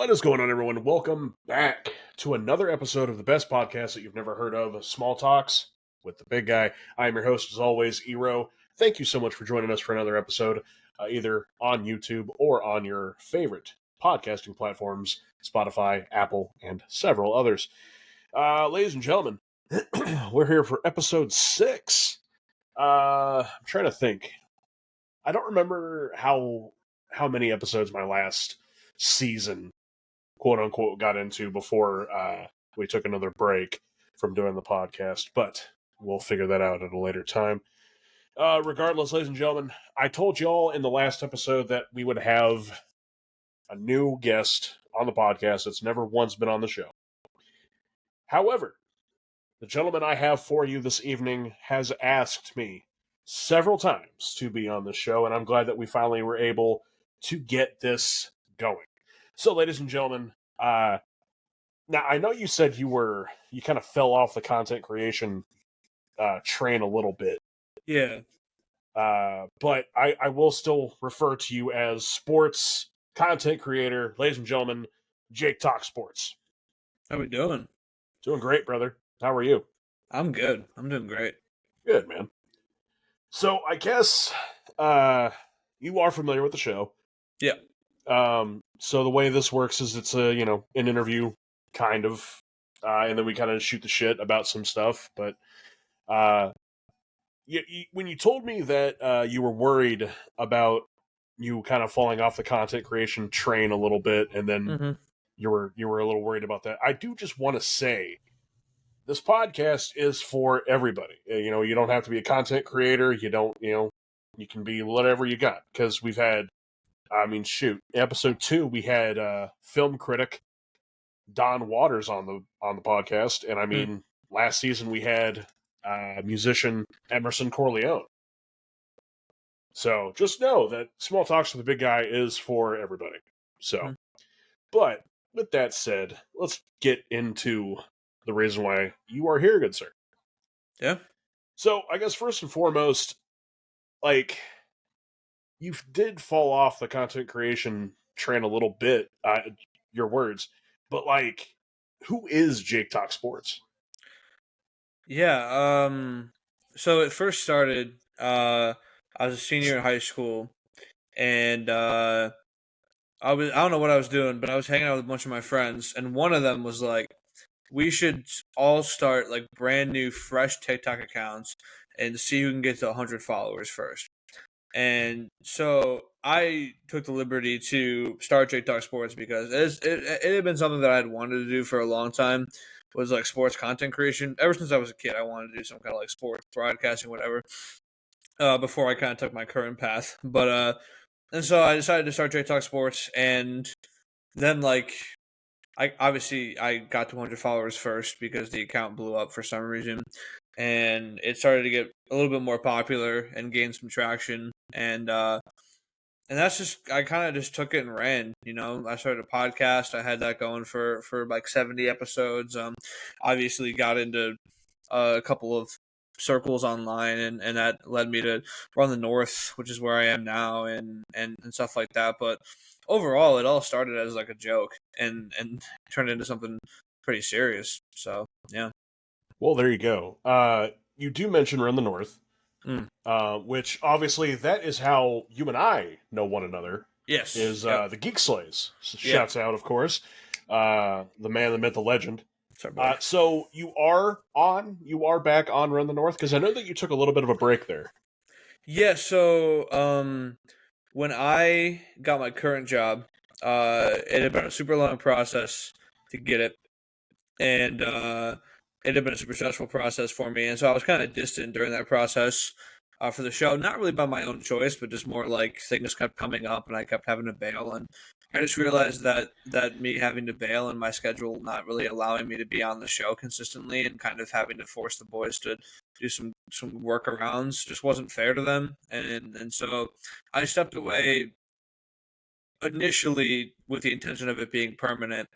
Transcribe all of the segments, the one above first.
What is going on, everyone? Welcome back to another episode of the best podcast that you've never heard of, Small Talks with the Big Guy. I am your host, as always, Ero. Thank you so much for joining us for another episode, either on YouTube or on your favorite podcasting platforms, Spotify, Apple, and several others. Ladies and gentlemen, we're here for episode 6. I'm trying to think. I don't remember how many episodes my last season, quote unquote, got into before we took another break from doing the podcast, but we'll figure that out at a later time. Regardless, ladies and gentlemen, I told y'all in the last episode that we would have a new guest on the podcast that's never once been on the show. However, the gentleman I have for you this evening has asked me several times to be on the show, and I'm glad that we finally were able to get this going. So, ladies and gentlemen, now I know you said you kind of fell off the content creation train a little bit. Yeah. But I will still refer to you as sports content creator, ladies and gentlemen, JakeTalkSports. How we doing? Doing great, brother. How are you? I'm good. I'm doing great. Good, man. So I guess you are familiar with the show. Yeah. So the way this works is it's an interview, kind of, and then we kind of shoot the shit about some stuff. But when you told me that you were worried about you kind of falling off the content creation train a little bit, and then you were a little worried about that, I do just want to say this podcast is for everybody. You don't have to be a content creator. You can be whatever you got, because we've had. Episode 2, we had film critic Don Waters on the podcast, and last season we had musician Emerson Corleone. So just know that Small Talks with the Big Guy is for everybody. So, but with that said, let's get into the reason why you are here, good sir. Yeah. So I guess first and foremost, you did fall off the content creation train a little bit, your words, but who is JakeTalkSports? Yeah. So it first started, I was a senior in high school, and I don't know what I was doing, but I was hanging out with a bunch of my friends, and one of them was like, we should all start brand new, fresh TikTok accounts and see who can get to 100 followers first. And so I took the liberty to start JakeTalkSports because it had been something that I had wanted to do for a long time, was sports content creation. Ever since I was a kid, I wanted to do some kind of sports broadcasting, whatever, before I kind of took my current path. But and so I decided to start JakeTalkSports, and then I got to 100 followers first because the account blew up for some reason, and it started to get a little bit more popular and gain some traction, and that's just, I kind of just took it and ran. I started a podcast. I had that going for 70 episodes. Obviously got into a couple of circles online, and that led me to Run the North, which is where I am now, and stuff like that. But overall, it all started as a joke and turned into something pretty serious. So yeah. Well, there you go. You do mention Run the North, which obviously that is how you and I know one another. Yes. Is the Geek Slays. Shouts out, of course. The man, the myth, the legend. Sorry, so you are back on Run the North, because I know that you took a little bit of a break there. Yeah, so when I got my current job, it had been a super long process to get it, and it had been a super stressful process for me, and so I was kind of distant during that process for the show. Not really by my own choice, but just more things kept coming up, and I kept having to bail, and I just realized that me having to bail and my schedule not really allowing me to be on the show consistently, and kind of having to force the boys to do some workarounds just wasn't fair to them, and so I stepped away initially with the intention of it being permanent,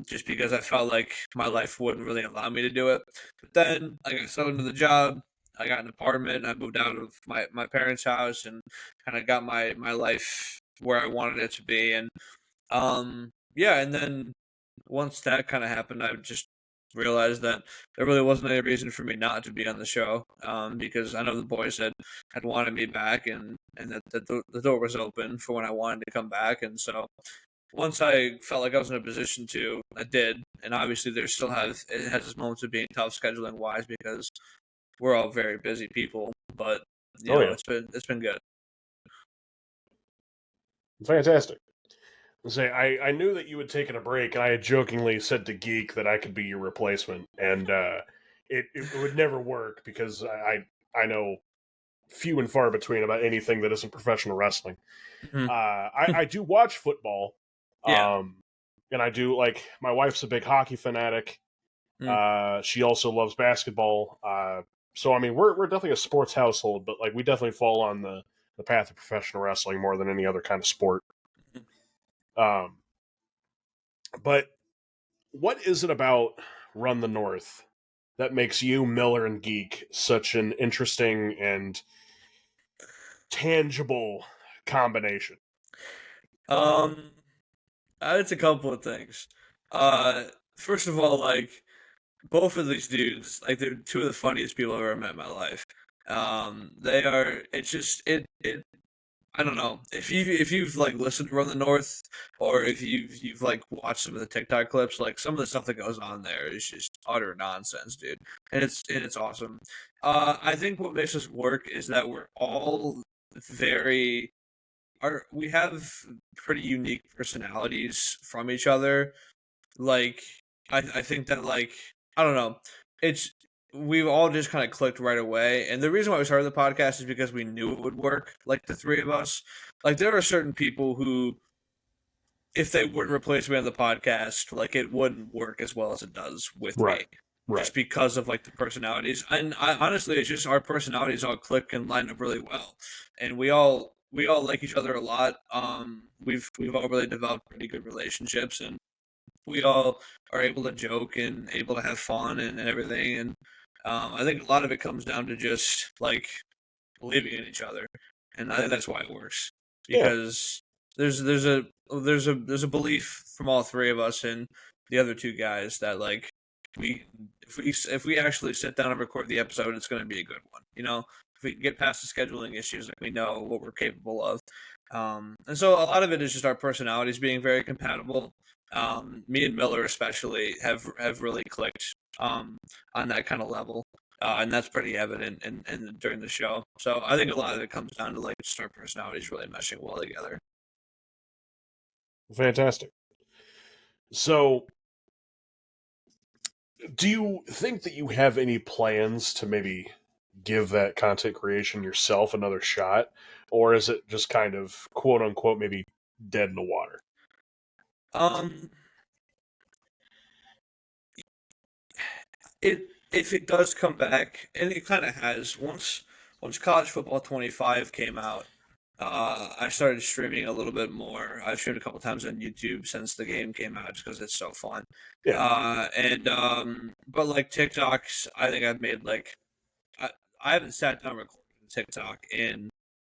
just because I felt like my life wouldn't really allow me to do it. But then I got settled into the job. I got an apartment. I moved out of my parents' house and kind of got my life where I wanted it to be. And yeah, and then once that kind of happened, I just realized that there really wasn't any reason for me not to be on the show, because I know the boys had wanted me back, and that the door was open for when I wanted to come back, and so once I felt like I was in a position to, I did, and obviously it has its moments of being tough scheduling wise because we're all very busy people, but Oh yeah, it's been good. fantastic. Say, I knew that you had taken a break, and I had jokingly said to Geek that I could be your replacement, and it would never work because I know few and far between about anything that isn't professional wrestling. Mhm. I do watch football, Yeah. and I do like my wife's a big hockey fanatic. Mm. She also loves basketball. So I mean, we're definitely a sports household, but like we definitely fall on the path of professional wrestling more than any other kind of sport. Um, but what is it about Run the North that makes you, Miller, and Geek such an interesting and tangible combination? Um, it's a couple of things. Uh, First of all, like both of these dudes, like they're two of the funniest people I've ever met in my life. They are. It's just it. I don't know if you've like listened to Run the North or if you've like watched some of the TikTok clips, like some of the stuff that goes on there is just utter nonsense, dude, and it's awesome. I think what makes us work is that we're all very we have pretty unique personalities from each other. Like I think that like I don't know. It's we've all just kind of clicked right away. And the reason why we started the podcast is because we knew it would work, like the three of us. Like there are certain people who if they would replace me on the podcast, like it wouldn't work as well as it does with Right, me. right. Just because of like the personalities. And honestly it's just our personalities all click and line up really well. And we all like each other a lot. We've all really developed pretty good relationships and we all are able to joke and able to have fun and everything. And I think a lot of it comes down to just like believing in each other, and I think that's why it works Yeah, because there's a belief from all three of us and the other two guys that like we if we actually sit down and record the episode, it's going to be a good one. You know, if we get past the scheduling issues, like we know what we're capable of. And so a lot of it is just our personalities being very compatible. Me and Miller especially have really clicked on that kind of level, and that's pretty evident in during the show. So I think a lot of it comes down to like just our personalities really meshing well together. fantastic. So, do you think that you have any plans to maybe give that content creation yourself another shot? Or is it just kind of quote unquote maybe dead in the water? Um, it if it does come back, and it kind of has once College Football 25 came out. I started streaming a little bit more. I've streamed a couple times on YouTube since the game came out, just because it's so fun. Yeah. And but like TikToks, I think I've made like I, I haven't sat down recording TikTok in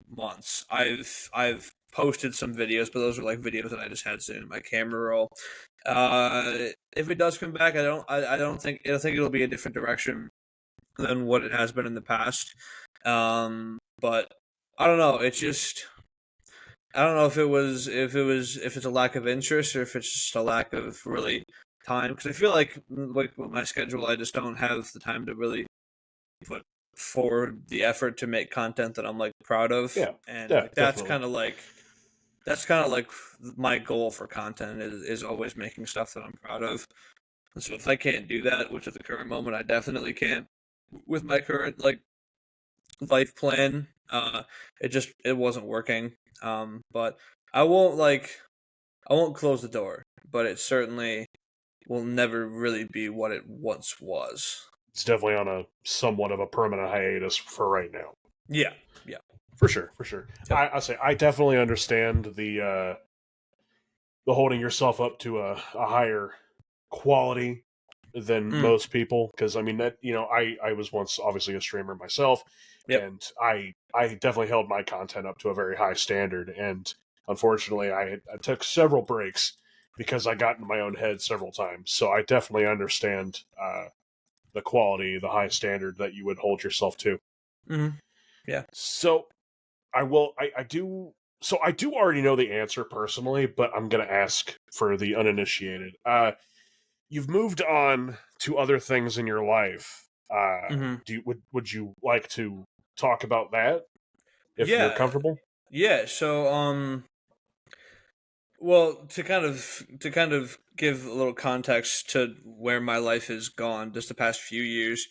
months. I've posted some videos, but those are like videos that I just had sitting in my camera roll. If it does come back, I don't think it'll be a different direction than what it has been in the past. But I don't know. It's just I don't know if it's a lack of interest or if it's just a lack of really time because I feel like with my schedule, I just don't have the time to really put forward the effort to make content that I'm like proud of, Yeah. and Yeah, like definitely. that's kind of like my goal for content is always making stuff that I'm proud of. And so if I can't do that, which at the current moment I definitely can't with my current like life plan, it wasn't working. But I won't like I won't close the door, but it certainly will never really be what it once was. It's definitely on a somewhat of a permanent hiatus for right now. Yeah, yeah, For sure, for sure. yep. I say I definitely understand the holding yourself up to a higher quality than Mm, most people because I mean that I was once obviously a streamer myself yep. and I definitely held my content up to a very high standard and unfortunately I took several breaks because I got in my own head several times. So I definitely understand the quality, the high standard that you would hold yourself to. Mm-hmm. Yeah. So I will. I do. So I do already know the answer personally, but I'm going to ask for the uninitiated. You've moved on to other things in your life. Mm-hmm. Would you like to talk about that if you're Yeah. comfortable? Yeah. So well, to kind of give a little context to where my life has gone just the past few years.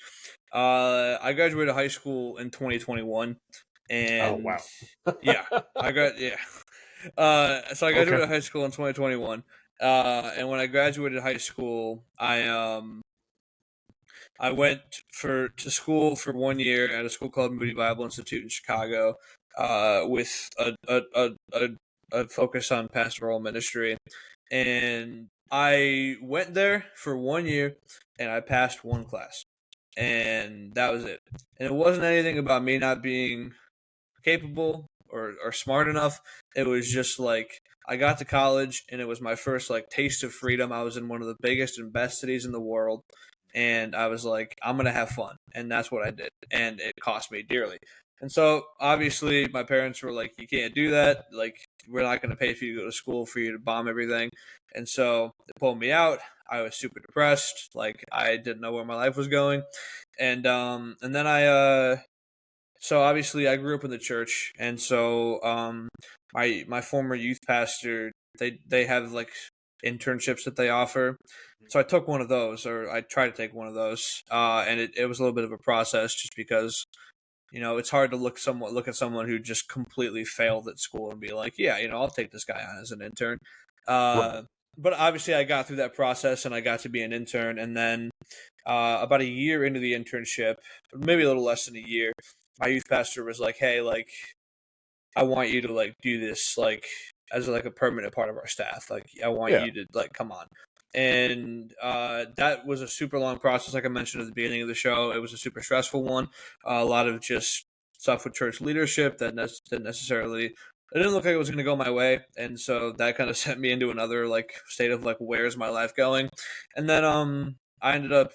I graduated high school in 2021, Oh and wow. yeah, yeah. So I Okay. graduated high school in 2021. And when I graduated high school, I went to school for 1 year at a school called Moody Bible Institute in Chicago, with a focus on pastoral ministry. And I went there for 1 year, and I passed one class, and that was it. And it wasn't anything about me not being capable or smart enough. It was just like I got to college and it was my first like taste of freedom. I was in one of the biggest and best cities in the world, and I was like, I'm gonna have fun, and that's what I did, and it cost me dearly. And so obviously my parents were like, you can't do that. Like, we're not gonna pay for you to go to school for you to bomb everything. And so they pulled me out. I was super depressed. Like, I didn't know where my life was going. And then so obviously I grew up in the church, and so my former youth pastor, they have like internships that they offer. So I took one of those, or I tried to take one of those, and it was a little bit of a process just because it's hard to look at someone who just completely failed at school and be like, yeah, I'll take this guy on as an intern. Right. But obviously I got through that process and I got to be an intern, and then about a year into the internship, maybe a little less than a year, my youth pastor was like, "Hey, like, I want you to like do this like as like a permanent part of our staff. Like, I want Yeah. you to like come on." And that was a super long process. Like I mentioned at the beginning of the show, it was a super stressful one. A lot of just stuff with church leadership that didn't necessarily. It didn't look like it was going to go my way, and so that kind of sent me into another like state of like, where's my life going? And then I ended up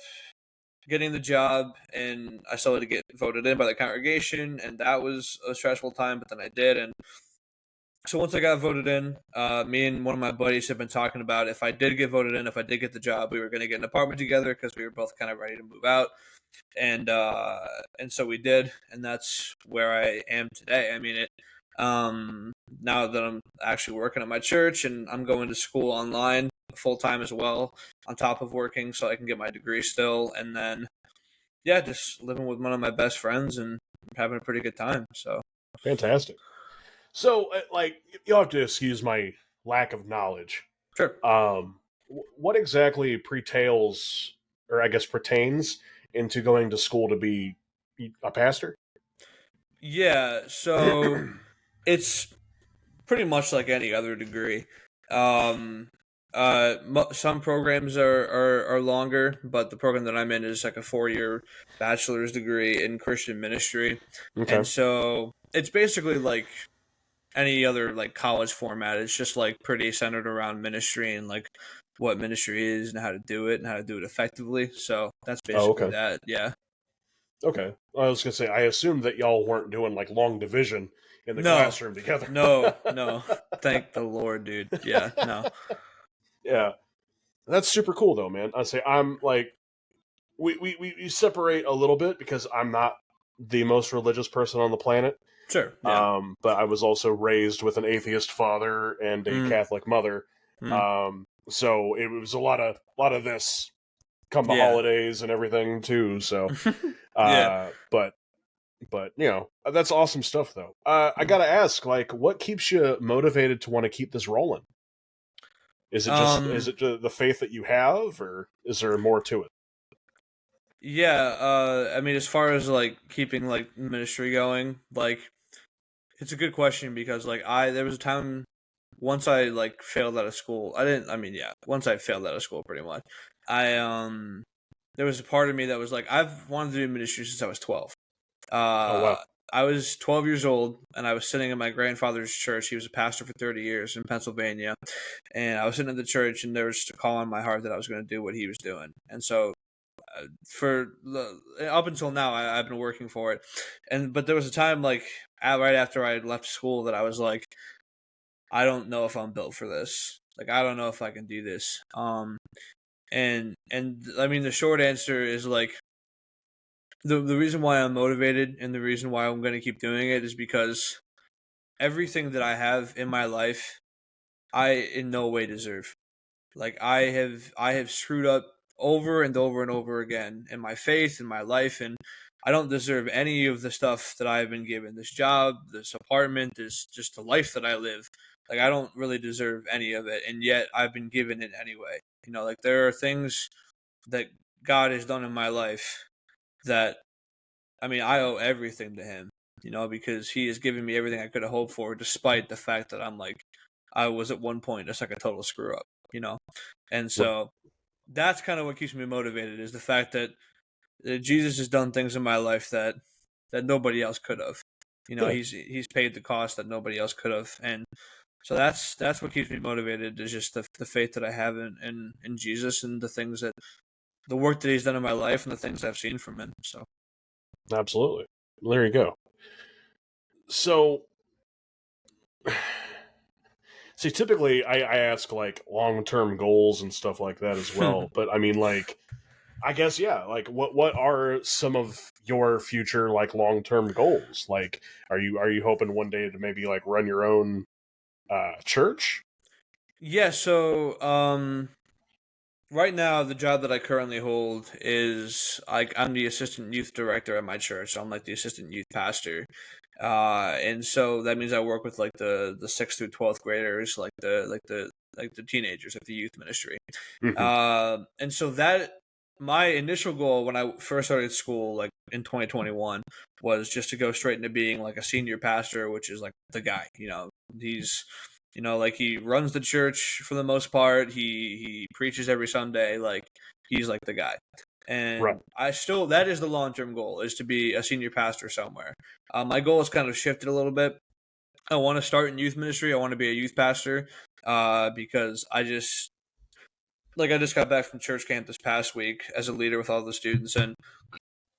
getting the job, and I started to get voted in by the congregation, and that was a stressful time, but then I did. And so once I got voted in, me and one of my buddies have been talking about, if I did get voted in, if I did get the job, we were going to get an apartment together because we were both kind of ready to move out. And so we did, and that's where I am today. I mean, now that I'm actually working at my church, and I'm going to school online full time as well, on top of working, so I can get my degree still. And then yeah, just living with one of my best friends and having a pretty good time. So Fantastic. So, like, you'll have to excuse my lack of knowledge. sure. What exactly pertains, or I guess pertains, into going to school to be a pastor? Yeah, so it's pretty much like any other degree. Um, some programs are longer, but the program that I'm in is like a 4 year bachelor's degree in Christian ministry, Okay. and so it's basically like any other like college format. It's just like pretty centered around ministry and like what ministry is and how to do it and how to do it effectively. So that's Oh, basically okay. that. Yeah. Okay. I was gonna say, I assumed that y'all weren't doing like long division in the No. classroom together. No. Thank the Lord, dude. Yeah. No. Yeah, that's super cool though, man. I say I'm like we separate a little bit because I'm not the most religious person on the planet. Sure. Yeah. But I was also raised with an atheist father and a Mm, Catholic mother. mm. So it was a lot of this come the Yeah. holidays and everything too. So, Yeah. uh, but but that's awesome stuff though. I gotta ask, like, what keeps you motivated to want to keep this rolling? Is Um. it just the faith that you have, or is there more to it? Yeah. I mean, as far as like keeping like ministry going, like it's a good question because like there was a time once I like failed out of school. I didn't. I mean, yeah. Once I failed out of school, pretty much. I there was a part of me that was like, I've wanted to do ministry since I was 12. Oh Uh, wow. I was 12 years old, and I was sitting in my grandfather's church. He was a pastor for 30 years in Pennsylvania, and I was sitting in the church, and there was just a call on my heart that I was going to do what he was doing. And so, up until now, I've been working for it. But there was a time like right after I left school that I was like, I don't know if I'm built for this. Like, I don't know if I can do this. And I mean, the short answer is like the reason why I'm motivated and the reason why I'm going to keep doing it is because everything that I have in my life, I in no way deserve. Like I have screwed up over and over and over again in my faith, in my life, and I don't deserve any of the stuff that I've been given. This job, this apartment, this just the life that I live. Like I don't really deserve any of it, and yet I've been given it anyway. Like there are things that God has done in my life that I mean I owe everything to Him. Because He has given me everything I could have hoped for, despite the fact that I was at one point just like a total screw up. And so that's kind of what keeps me motivated is the fact that Jesus has done things in my life that nobody else could have. Yeah, He's paid the cost that nobody else could have, and so that's what keeps me motivated is just the faith that I have in Jesus and the work that He's done in my life and the things I've seen from Him. So absolutely. There you go. So, see, typically I ask like long term goals and stuff like that as well. But I mean, like, I guess yeah. Like, what are some of your future like long term goals? Like, are you hoping one day to maybe like run your own church? yeah, so right now, the job that I currently hold is I'm the assistant youth director at my church. So I'm like the assistant youth pastor, and so that means I work with like the 6th through 12th graders, like the teenagers, like the youth ministry. Hmm. And so that my initial goal when I first started school, like in 2021, was just to go straight into being like a senior pastor, which is like the guy. He's like he runs the church for the most part. He preaches every Sunday. Like he's like the guy. Right. And I still that is the long term goal is to be a senior pastor somewhere. My goal has kind of shifted a little bit. I want to start in youth ministry. I want to be a youth pastor because I just got back from church camp this past week as a leader with all the students, and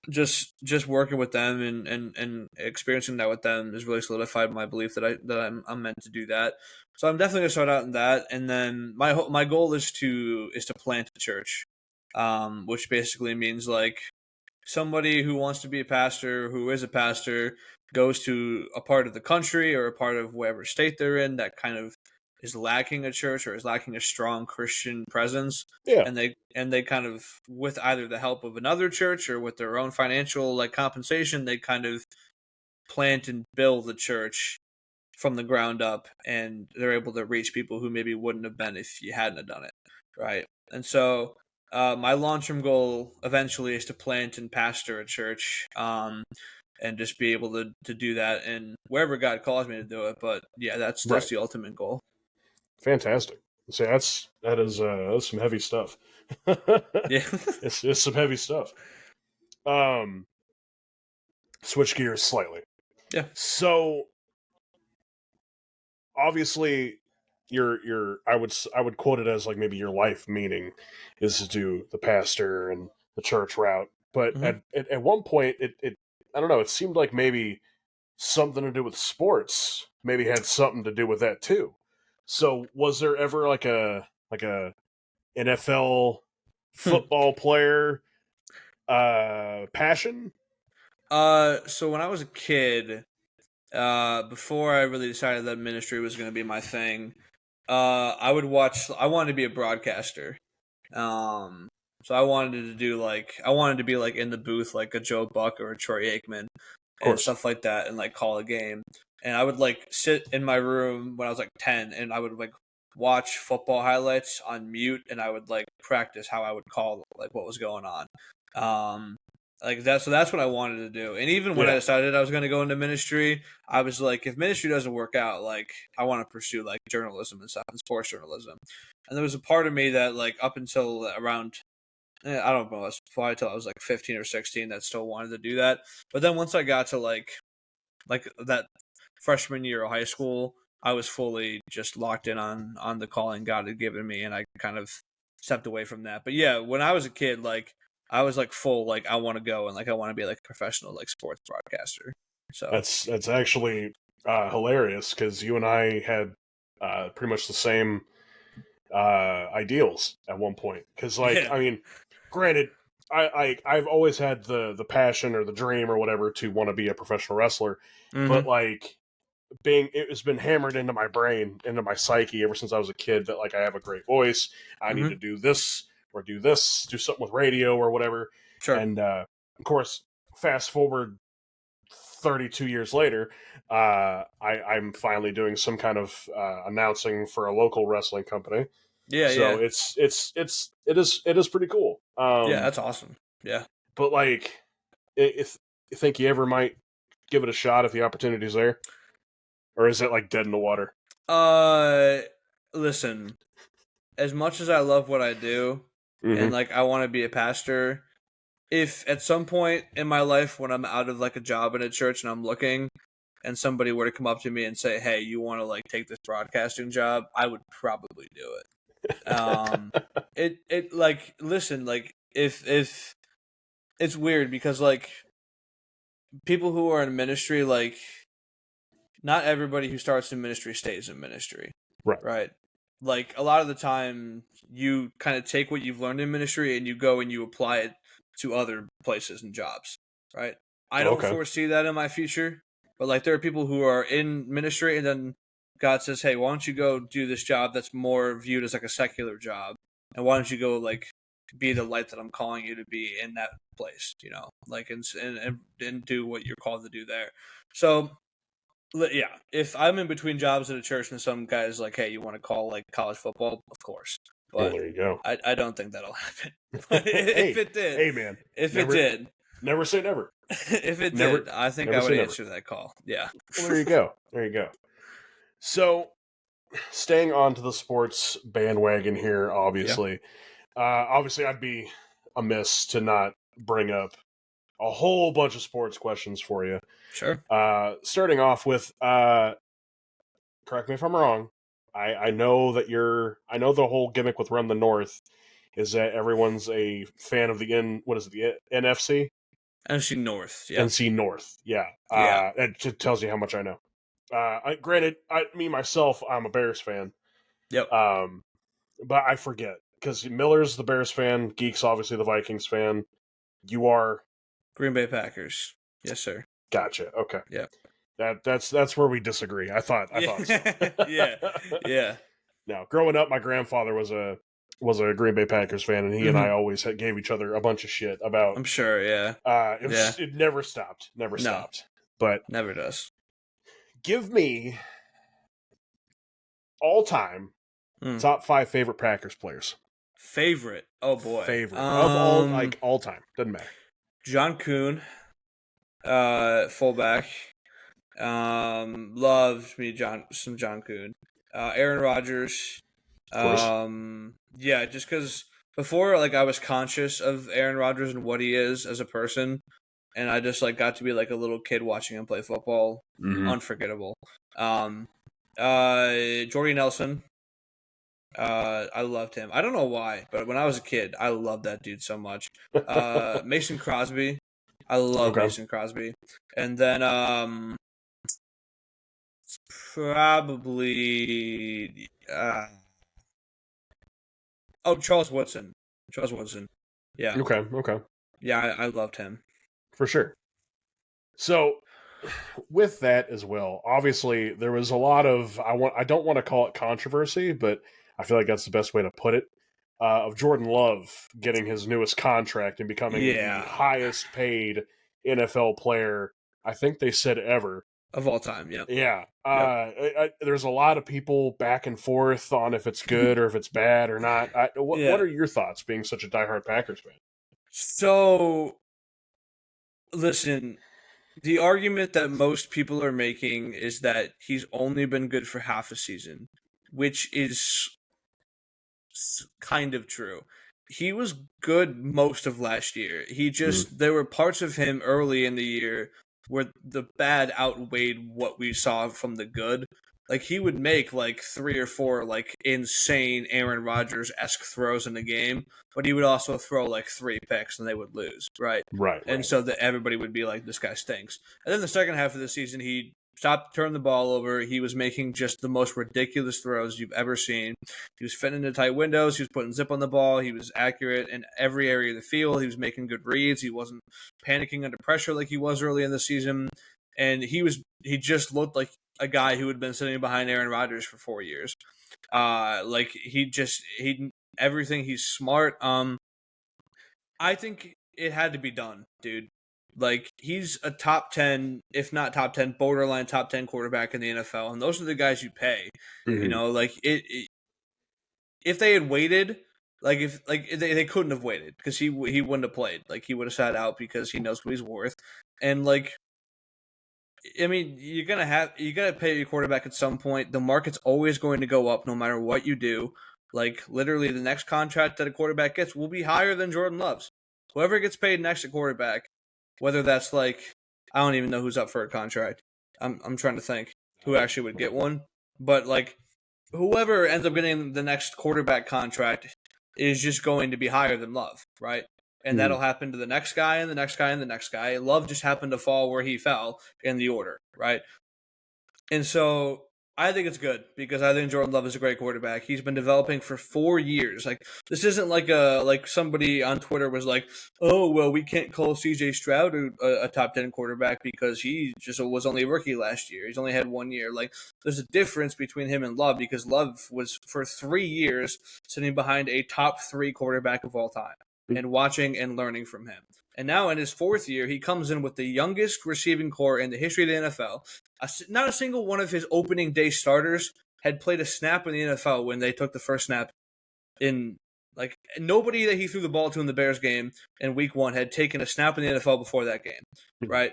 just working with them and experiencing that with them has really solidified my belief that I'm meant to do that. So I'm definitely gonna start out in that, and then my goal is to plant a church, which basically means like somebody who wants to be a pastor, who is a pastor, goes to a part of the country or a part of whatever state they're in that kind of is lacking a church or is lacking a strong Christian presence, Yeah. and they kind of with either the help of another church or with their own financial like compensation, they kind of plant and build the church from the ground up, and they're able to reach people who maybe wouldn't have been if you hadn't have done it, right? And so my long-term goal eventually is to plant and pastor a church, and just be able to do that and wherever God calls me to do it. But yeah, that's Right. the ultimate goal. Fantastic. See, that's some heavy stuff. Yeah. It's some heavy stuff. Um, Switch gears slightly. Yeah. So obviously, your I would quote it as like maybe your life meaning is to do the pastor and the church route. But Hmm. at one point, it I don't know. It seemed like maybe something to do with sports maybe had something to do with that too. So was there ever like a NFL football player passion? So when I was a kid, before I really decided that ministry was going to be my thing, I would watch. I wanted to be a broadcaster. Um, so I wanted to be like in the booth like a Joe Buck or a Troy Aikman Of and course. stuff like that, and like call a game. And I would like sit in my room when I was like 10, and I would like watch football highlights on mute, and I would like practice how I would call like what was going on. Um, like that, so that's what I wanted to do. And even when I Yeah. decided I was going to go into ministry, I was like, if ministry doesn't work out, like I want to pursue like journalism and stuff and sports journalism. And there was a part of me that like up until around I don't know, it's probably until I was like 15 or 16 that still wanted to do that. But then once I got to like like that freshman year of high school, I was fully just locked in on the calling God had given me, and I kind of stepped away from that. But yeah, when I was a kid, like I was like full, like I want to go and like I want to be like a professional like sports broadcaster. So That's actually hilarious because you and I had pretty much the same ideals at one point. Because, like, yeah, I mean, granted, I've always had the passion or the dream or whatever to want to be a professional wrestler, but mm-hmm. like it has been hammered into my brain, into my psyche ever since I was a kid that like I have a great voice. I need to Mm-hmm. do this or do this, do something with radio or whatever. Sure, And of course, fast forward 32 years later, I'm finally doing some kind of announcing for a local wrestling company. yeah, So yeah, it is pretty cool. yeah. That's awesome. Yeah. But like, if you think you ever might give it a shot if the opportunity's there, or is it like dead in the water? Uh, Listen. As much as I love what I do, and Mm-hmm. like I want to be a pastor, if at some point in my life when I'm out of like a job in a church and I'm looking and somebody were to come up to me and say, "Hey, you want to like take this broadcasting job?" I would probably do it. It like listen, like if it's weird because like people who are in ministry, like not everybody who starts in ministry stays in ministry, Right. right? Like a lot of the time, you kind of take what you've learned in ministry and you go and you apply it to other places and jobs, right? I don't Okay. foresee that in my future, but like there are people who are in ministry and then God says, "Hey, why don't you go do this job that's more viewed as like a secular job, and why don't you go like be the light that I'm calling you to be in that place, you know, like and do what you're called to do there." So yeah, if I'm in between jobs at a church and some guy's like, "Hey, you want to call like college football?" Of course, Well, but there you go. I don't think that'll happen. But if hey, it did, hey, man. if it Never, did, never say never. if it Never, did, I think never I would say never. answer that call. Yeah, Well, there you go. There you go. So, staying on to the sports bandwagon here, yeah, obviously, I'd be amiss to not bring up a whole bunch of sports questions for you. sure. Starting off with, correct me if I'm wrong. I know that I know the whole gimmick with Run the North is that everyone's a fan of what is it, the NFC? NFC North. Yep. NC North. Yeah. Yeah. That just tells you how much I know. Granted, me myself, I'm a Bears fan. Yep. Um, but I forget because Miller's the Bears fan, Geek's obviously the Vikings fan. You are Green Bay Packers. Yes, sir. gotcha. Okay, Yep. that's where we disagree. I thought so. Yeah. Yeah. Yeah. Now, growing up, my grandfather was a Green Bay Packers fan, and he and I Hmm. always gave each other a bunch of shit about. I'm sure. Yeah. Yeah. It never stopped, never No, stopped. But never does. give me all time Mm. top 5 favorite Packers players. Favorite. Oh boy. Favorite of all, like all time, doesn't matter. John Kuhn, fullback. Loved me some John Kuhn. Aaron Rodgers. Of course. Yeah, just because before like I was conscious of Aaron Rodgers and what he is as a person, and I just like got to be like a little kid watching him play football. Mm-hmm. Unforgettable. Jordy Nelson. I loved him. I don't know why, but when I was a kid, I loved that dude so much. Mason Crosby. I love Okay. Mason Crosby. And then probably Charles Woodson. Charles Woodson. Yeah. Okay. Yeah, I loved him. For sure. So, with that as well, obviously there was a lot of I don't want to call it controversy, but I feel like that's the best way to put it. Of Jordan Love getting his newest contract and becoming the Yeah. highest paid NFL player, I think they said ever. Of all time, yeah. Yeah. Yep. There's a lot of people back and forth on if it's good or if it's bad or not. What Yeah. are your thoughts being such a diehard Packers fan? So listen, the argument that most people are making is that he's only been good for half a season, which is kind of true. He was good most of last year. He just there were parts of him early in the year where the bad outweighed what we saw from the good. Like he would make like 3 or 4 like insane Aaron Rodgers-esque throws in the game, but he would also throw like 3 picks and they would lose, right? Right. And so that everybody would be like, this guy stinks. And then the second half of the season, he stopped turning the ball over. He was making just the most ridiculous throws you've ever seen. He was fitting into tight windows. He was putting zip on the ball. He was accurate in every area of the field. He was making good reads. He wasn't panicking under pressure like he was early in the season. And he just looked like a guy who had been sitting behind Aaron Rodgers for 4 years. Like everything. He's smart. I think it had to be done, dude. Like he's a top 10, if not top 10, borderline top 10 quarterback in the NFL, and those are the guys you pay. Mm-hmm. You know, like if they had waited, like if like they couldn't have waited because he wouldn't have played. Like he would have sat out because he knows what he's worth. And like, I mean, you gotta pay your quarterback at some point. The market's always going to go up no matter what you do. Like literally, the next contract that a quarterback gets will be higher than Jordan Love's. Whoever gets paid next at quarterback, whether that's like, I don't even know who's up for a contract. I'm trying to think who actually would get one, but like whoever ends up getting the next quarterback contract is just going to be higher than Love, right? And that'll happen to the next guy and the next guy and the next guy. Love just happened to fall where he fell in the order, right? And so I think it's good because I think Jordan Love is a great quarterback. He's been developing for 4 years. Like this isn't like somebody on Twitter was like, "Oh, well, we can't call CJ Stroud a top 10 quarterback because he just was only a rookie last year. He's only had 1 year." Like there's a difference between him and Love because Love was for 3 years sitting behind a top 3 quarterback of all time and watching and learning from him. And now in his 4th year, he comes in with the youngest receiving core in the history of the NFL. Not a single one of his opening day starters had played a snap in the NFL when they took the first snap. In like nobody that he threw the ball to in the Bears game in Week 1 had taken a snap in the NFL before that game, right?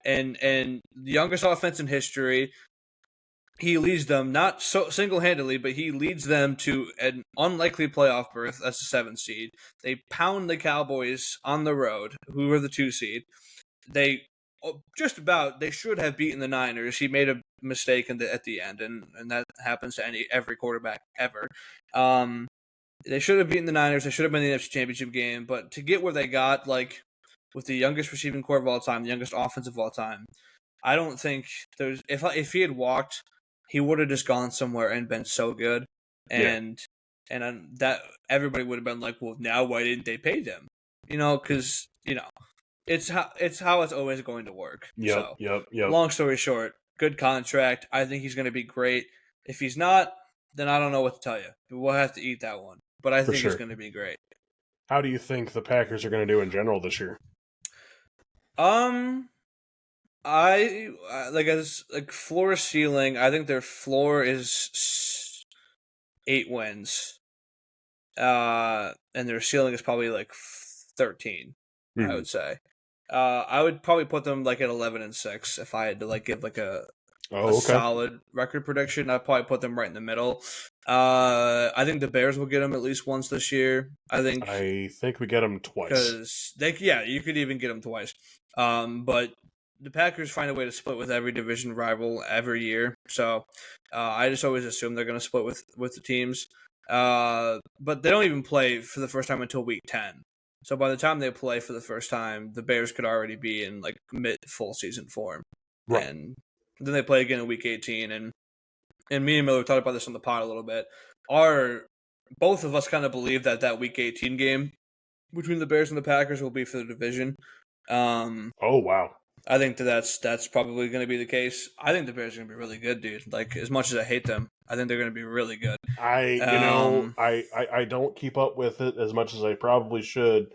And the youngest offense in history. He leads them not so single-handedly, but he leads them to an unlikely playoff berth. That's the 7th seed. They pound the Cowboys on the road, who were the 2 seed. They should have beaten the Niners. He made a mistake at the end, and that happens to every quarterback ever. They should have beaten the Niners. They should have been in the NFC Championship game, but to get where they got, like with the youngest receiving core of all time, the youngest offense of all time, I don't think there's if he had walked, he would have just gone somewhere and been so good, and that everybody would have been like, well, now why didn't they pay them? You know, because it's how it's always going to work. Yep. Long story short, good contract. I think he's going to be great. If he's not, then I don't know what to tell you. We'll have to eat that one. But I think he's going to be great. How do you think the Packers are going to do in general this year? I as floor ceiling. I think their floor is 8 wins, and their ceiling is probably like 13. I would say. I would probably put them like at 11-6 if I had to like give like a solid record prediction. I'd probably put them right in the middle. I think the Bears will get them at least once this year. I think we get them twice because you could even get them twice. But the Packers find a way to split with every division rival every year. So I just always assume they're going to split with the teams. But they don't even play for the first time until Week 10. So by the time they play for the first time, the Bears could already be in like mid full season form. Right. And then they play again in Week 18. And me and Miller talked about this on the pod a little bit. Both of us kind of believe that Week 18 game between the Bears and the Packers will be for the division. Oh, wow. I think that's probably going to be the case. I think the Bears are going to be really good, dude. Like, as much as I hate them, I think they're going to be really good. I don't keep up with it as much as I probably should.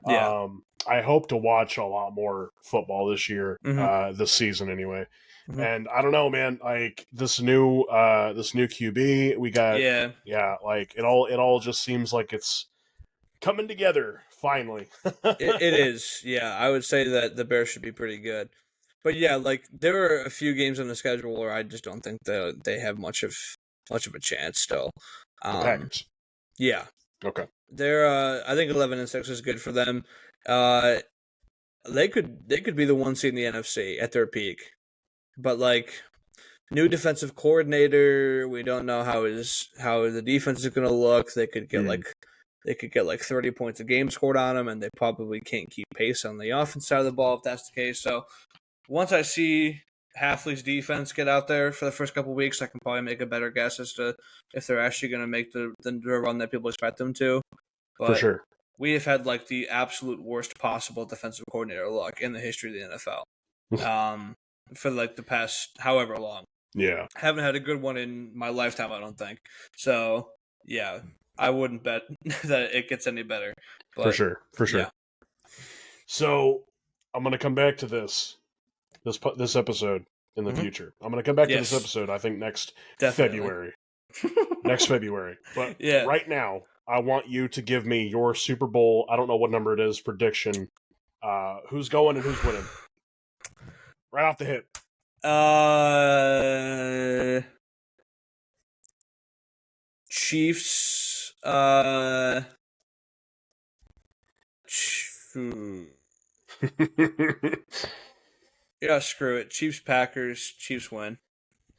Yeah. I hope to watch a lot more football this year, this season anyway. Mm-hmm. And I don't know, man, like this new QB we got. Yeah. Like it all just seems like it's coming together finally. It is. Yeah. I would say that the Bears should be pretty good. But yeah, like there are a few games on the schedule where I just don't think that they have much of a chance still. The Packers. Yeah. Okay. They're I think 11-6 is good for them. They could be the one seed in the NFC at their peak, but like new defensive coordinator, we don't know how the defense is going to look. They could get like 30 points a game scored on them, and they probably can't keep pace on the offense side of the ball if that's the case. So once I see Halfley's defense get out there for the first couple of weeks, I can probably make a better guess as to if they're actually going to make the run that people expect them to. But For sure. we have had like the absolute worst possible defensive coordinator luck in the history of the NFL. For like the past however long. Yeah. Haven't had a good one in my lifetime, I don't think. So, yeah, I wouldn't bet that it gets any better. But, For sure. Yeah. So, I'm going to come back to this episode in the future. I'm going to come back to this episode, I think, next February. Next February. But right now, I want you to give me your Super Bowl, I don't know what number it is, prediction. Who's going and who's winning? Right off the hip. Chiefs. Yeah, screw it. Chiefs, Packers. Chiefs win.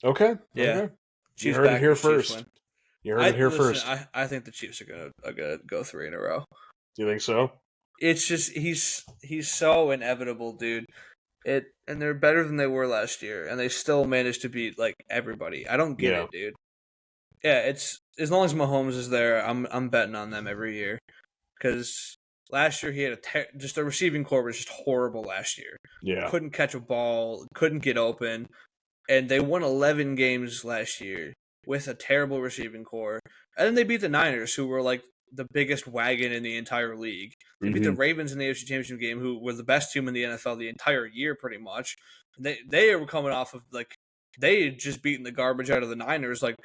Okay. Yeah. Okay. Chiefs, you heard Packers, it here Chiefs first. Win. You heard it here first. I think the Chiefs are gonna go 3 in a row. You think so? It's just he's so inevitable, dude. And they're better than they were last year, and they still managed to beat like everybody. I don't get it, dude. Yeah, it's as long as Mahomes is there, I'm betting on them every year. Because last year he had just the receiving core was just horrible last year. Yeah, couldn't catch a ball, couldn't get open, and they won 11 games last year with a terrible receiving core. And then they beat the Niners, who were like the biggest wagon in the entire league. They beat the Ravens in the AFC Championship game, who were the best team in the NFL the entire year, pretty much. They were coming off of like they had just beaten the garbage out of the Niners like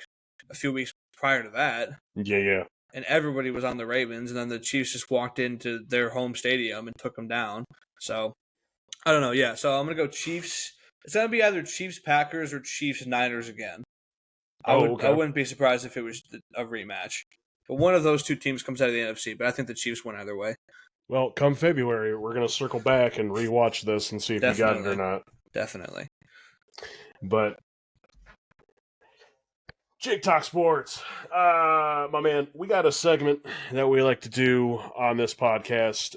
a few weeks prior to that. Yeah. And everybody was on the Ravens, and then the Chiefs just walked into their home stadium and took them down. So I don't know. Yeah, so I'm gonna go Chiefs. It's gonna be either Chiefs Packers or Chiefs Niners again. I wouldn't be surprised if it was a rematch. But one of those two teams comes out of the NFC, but I think the Chiefs win either way. Well, come February, we're going to circle back and rewatch this and see if you got it or not. Definitely. But Jake Talk Sports, my man, we got a segment that we like to do on this podcast.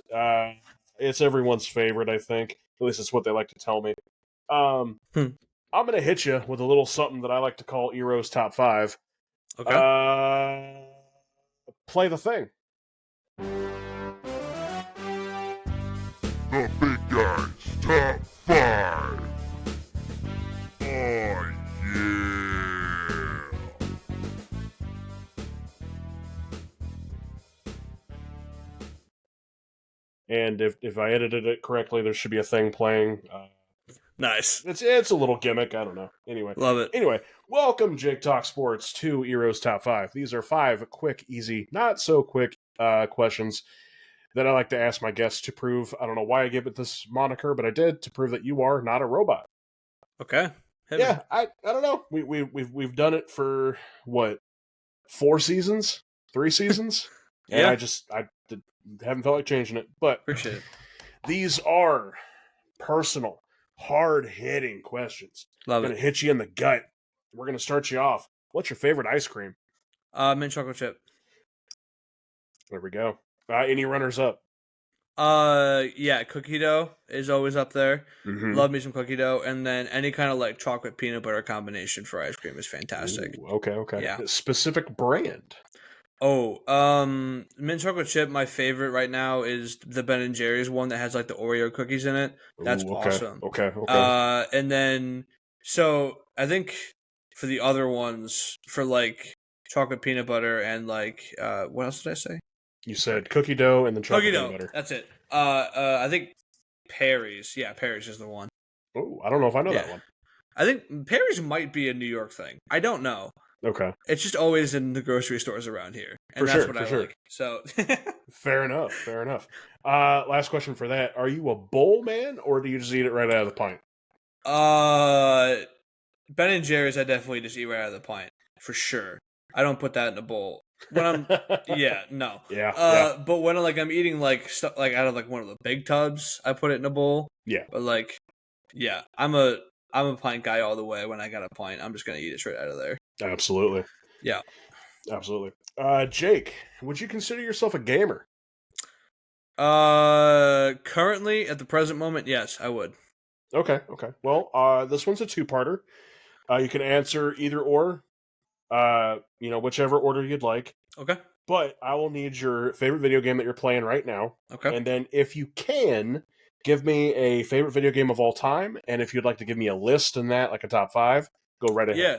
It's everyone's favorite, I think. At least it's what they like to tell me. I'm going to hit you with a little something that I like to call Eero's Top 5. Okay. Play the thing. The Big Guys Top 5. Oh, yeah. And if I edited it correctly, there should be a thing playing. Nice. It's a little gimmick. I don't know. Anyway. Love it. Anyway, welcome, Jake Talk Sports, to Eero's Top 5. These are 5 quick, easy, not so quick questions that I like to ask my guests to prove. I don't know why I gave it this moniker, but I did, to prove that you are not a robot. Okay. I don't know. We've done it for what, 4 seasons, 3 seasons, and I haven't felt like changing it. But appreciate it. These are personal, hard-hitting questions. Love it. Going to hit you in the gut. We're going to start you off. What's your favorite ice cream? Mint chocolate chip. There we go. Any runners up? Cookie dough is always up there. Mm-hmm. Love me some cookie dough, and then any kind of like chocolate peanut butter combination for ice cream is fantastic. Ooh, okay. Yeah. Specific brand. Mint chocolate chip. My favorite right now is the Ben & Jerry's one that has like the Oreo cookies in it. That's awesome. Okay. And then so I think for the other ones, for like chocolate peanut butter and like what else did I say? You said cookie dough and then chocolate peanut butter. That's it. I think Perry's. Yeah, Perry's is the one. Oh, I don't know if I know that one. I think Perry's might be a New York thing. I don't know. Okay. It's just always in the grocery stores around here. And that's what I like. So Fair enough. Last question for that. Are you a bowl man, or do you just eat it right out of the pint? Ben & Jerry's I definitely just eat right out of the pint. For sure. I don't put that in a bowl. when I'm no. Yeah. But when I'm eating like stuff like out of like one of the big tubs, I put it in a bowl. Yeah. But like, yeah, I'm a pint guy all the way. When I got a pint, I'm just gonna eat it straight out of there. Absolutely. Yeah. Absolutely. Jake, would you consider yourself a gamer? Currently at the present moment, yes, I would. Okay. Well, this one's a two-parter. You can answer either or, whichever order you'd like. Okay. But I will need your favorite video game that you're playing right now. Okay. And then if you can, give me a favorite video game of all time. And if you'd like to give me a list in that, like a top 5, go right ahead. Yeah.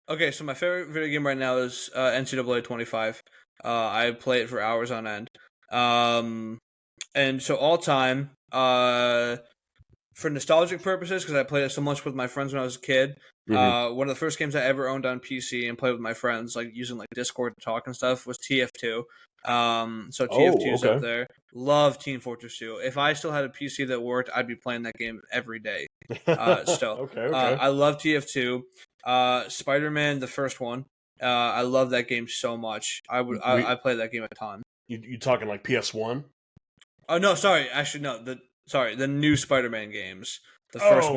Okay, so my favorite video game right now is NCAA 25. I play it for hours on end. And so all time, for nostalgic purposes, because I played it so much with my friends when I was a kid. Mm-hmm. One of the first games I ever owned on PC and played with my friends, like using like Discord to talk and stuff, was TF2. So TF2 is up there. Love Team Fortress 2. If I still had a PC that worked, I'd be playing that game every day. Still, okay. I love TF2. Spider-Man, the first one. I love that game so much. I played that game a ton. You talking like PS1? Oh no, sorry. Actually, no. The new Spider-Man games. The first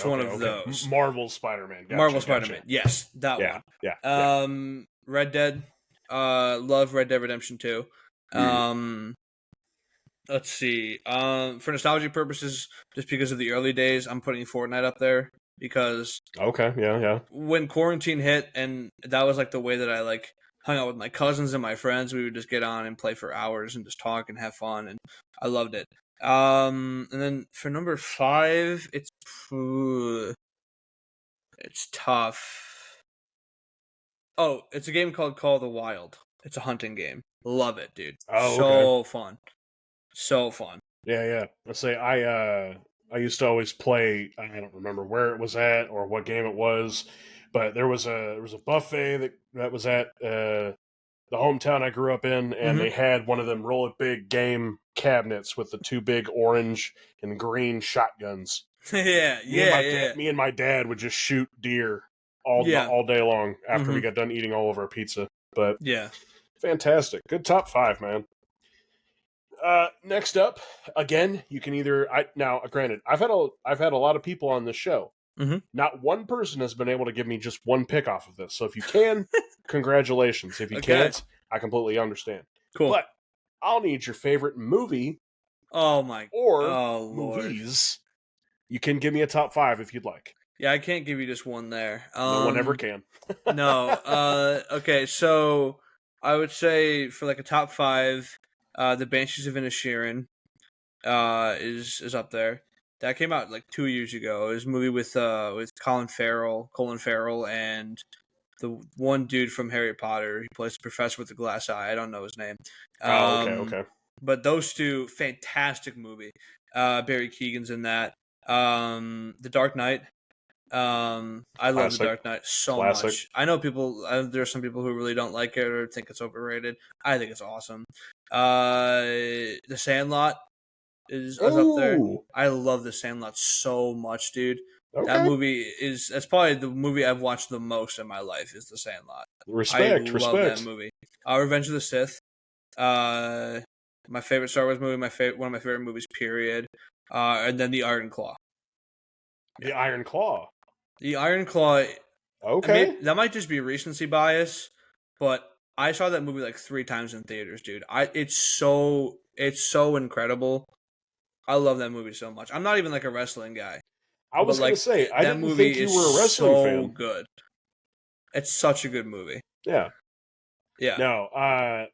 one of those. Marvel Spider-Man. Marvel Spider-Man. Yes, that one. Yeah. Red Dead. Love Red Dead Redemption 2. Let's see. For nostalgia purposes, just because of the early days, I'm putting Fortnite up there because yeah. When quarantine hit, and that was like the way that I like hung out with my cousins and my friends, we would just get on and play for hours and just talk and have fun, and I loved it. And then for number 5, it's tough. Oh, it's a game called Call of the Wild. It's a hunting game. Love it, dude. Fun. So fun. Yeah. Let's say I used to always play. I don't remember where it was at or what game it was, but there was a buffet that was at the hometown I grew up in, and they had one of them really big game cabinets with the 2 big orange and green shotguns. Me and my dad would just shoot deer all day long after we got done eating all of our pizza. But yeah, fantastic, good top 5, man. Next up, again, you can either now. Granted, I've had a lot of people on this show. Not one person has been able to give me just one pick off of this. So if you can, congratulations. If you can't, I completely understand. Cool. But I'll need your favorite movie. Movies. You can give me a top 5 if you'd like. Yeah, I can't give you just one there. No one ever can. No. Okay, so I would say for like a top 5, The Banshees of Inisherin is up there. That came out like 2 years ago. It was a movie with Colin Farrell, and the one dude from Harry Potter. He plays the professor with the glass eye. I don't know his name. Okay. But those two, fantastic movie. Barry Keoghan's in that. The Dark Knight. I love The Dark Knight so much. I know there are some people who really don't like it or think it's overrated. I think it's awesome. The Sandlot is up there. I love The Sandlot so much, dude. Okay. That movie that's probably the movie I've watched the most in my life is The Sandlot. Respect. I love that movie. Revenge of the Sith. My favorite Star Wars movie. One of my favorite movies. Period. And then The Iron Claw. The Iron Claw. The Iron Claw. Okay. That might just be recency bias, but I saw that movie like 3 times in theaters, dude. It's so incredible. I love that movie so much. I'm not even like a wrestling guy. I was going to say, I didn't think you were a wrestling fan. So good. It's such a good movie. Yeah. No,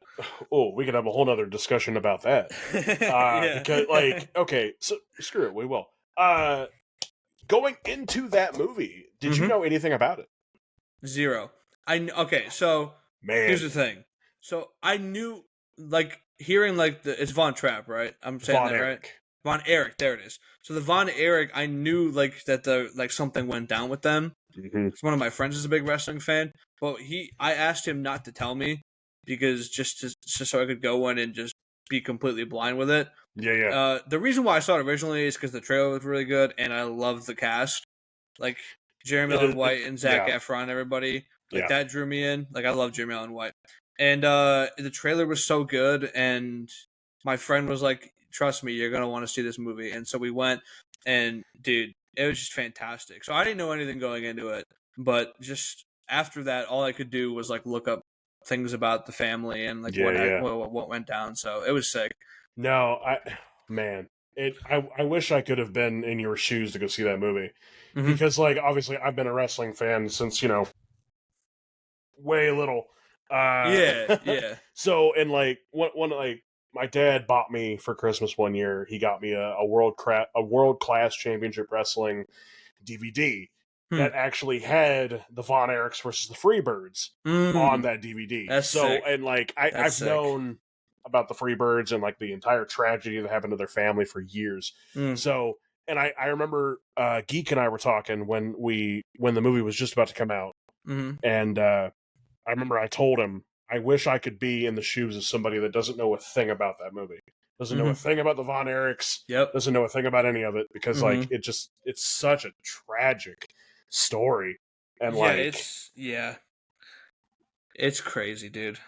we could have a whole nother discussion about that. Because, okay, so screw it, we will. Going into that movie, did you know anything about it? 0. So here's the thing. So I knew, like, hearing like it's Von Trapp, right? I'm saying Von Erich. Right? Von Erich, there it is. So the Von Erich, I knew like that something went down with them. One of my friends is a big wrestling fan, but I asked him not to tell me because just so I could go in and just be completely blind with it. Yeah. The reason why I saw it originally is because the trailer was really good, and I love the cast, like Jeremy Allen White and Zac Efron, everybody. Like that drew me in. Like I love Jeremy Allen White. And the trailer was so good, and my friend was like, "Trust me, you're gonna want to see this movie." And so we went, and dude, it was just fantastic. So I didn't know anything going into it, but just after that, all I could do was like look up things about the family and like Yeah. what went down. So it was sick. No, man, I wish I could have been in your shoes to go see that movie Mm-hmm. because, like, obviously, I've been a wrestling fan since way little. Yeah, yeah. So, and like one like my dad bought me for Christmas one year. He got me a world class championship wrestling DVD Hmm. that actually had the Von Erichs versus the Freebirds on that DVD. That's So, sick. and like That's I've sick. known about the Freebirds and like the entire tragedy that happened to their family for years. Mm. So, and I remember Geek and I were talking when the movie was just about to come out, Mm-hmm. and I remember I told him I wish I could be in the shoes of somebody that doesn't know a thing about that movie, doesn't know a Mm-hmm. thing about the Von Erichs, Yep. doesn't know a thing about any of it because like Mm-hmm. it's such a tragic story, and Yeah, like it's crazy, dude.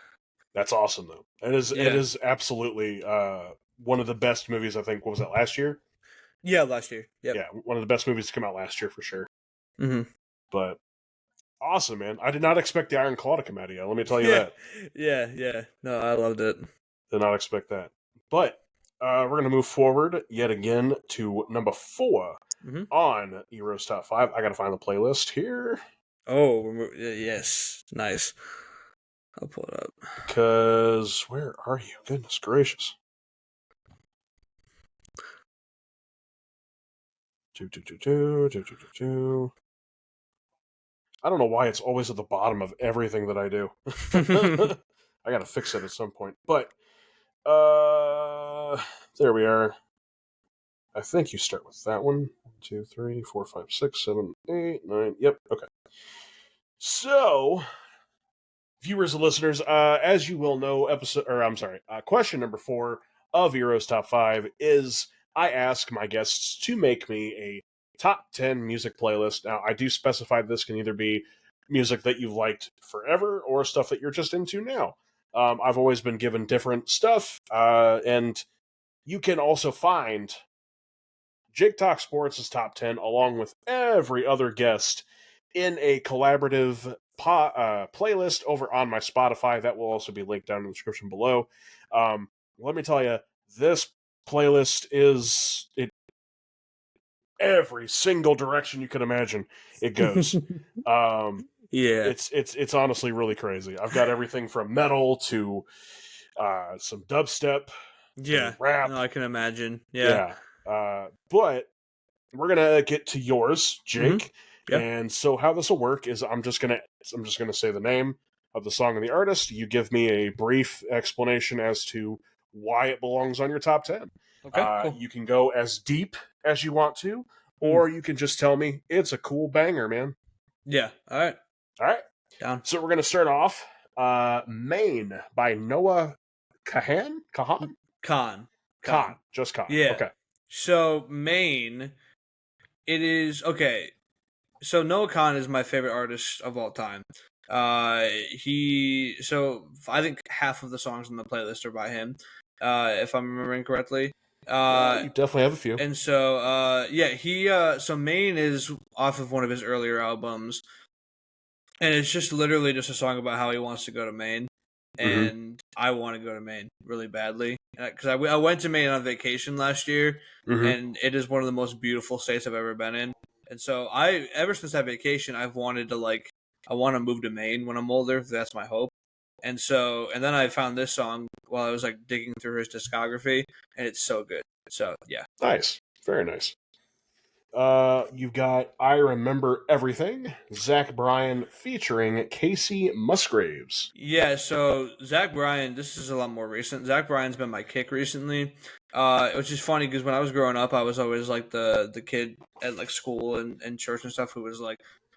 that's awesome though. It Yeah. is absolutely one of the best movies. I think what was that last year? Yeah, last year. Yep. Yeah, one of the best movies to come out last year for sure. Mm-hmm. But awesome, man! I did not expect the Iron Claw to come out yet. Let me tell you Yeah. that. Yeah. No, I loved it. Did not expect that. But we're going to move forward yet again to number 4 Mm-hmm. on Heroes Top 5. I got to find the playlist here Oh, yes. Nice. I'll pull it up. because where are you? Goodness gracious. I don't know why it's always at the bottom of everything that I do. I got to fix it at some point. But there we are. I think you start with that one. 1, 2, 3, 4, 5, 6, 7, 8, 9. Yep. Okay. So, viewers and listeners, as you will know, question number 4 of Heroes Top 5 is I ask my guests to make me a top 10 music playlist. Now, I do specify this can either be music that you've liked forever or stuff that you're just into now. I've always been given different stuff, and you can also find Jake Talk Sports' top 10 along with every other guest in a collaborative playlist over on my Spotify. That will also be linked down in the description below. Let me tell you, this playlist is every single direction you can imagine it goes. Yeah. It's honestly really crazy. I've got everything from metal to some dubstep to rap. No, I can imagine. Yeah. But we're gonna get to yours, Jake. Yeah. And so how this will work is I'm just gonna say the name of the song and the artist. You give me a brief explanation as to why it belongs on your top 10. Okay. Cool. You can go as deep as you want to, or you can just tell me it's a cool banger, man. Yeah. All right. All right. Down. So we're gonna start off Maine by Noah Kahan? Khan. Just Khan. Yeah. Okay. So Maine, it is okay. So Noah Khan is my favorite artist of all time. I think half of the songs on the playlist are by him, if I'm remembering correctly. You definitely have a few. And so so Maine is off of one of his earlier albums, and it's just literally just a song about how he wants to go to Maine, and I want to go to Maine really badly because I went to Maine on vacation last year, and it is one of the most beautiful states I've ever been in. And so ever since that vacation, I've wanted to I want to move to Maine when I'm older. That's my hope. And then I found this song while I was digging through his discography, and it's so good. So yeah, nice, very nice. You've got I Remember Everything, Zach Bryan featuring Casey Musgraves. Yeah, so Zach Bryan, this is a lot more recent. Zach Bryan's been my kick recently, which is funny because when I was growing up, I was always the kid at school and church and stuff who was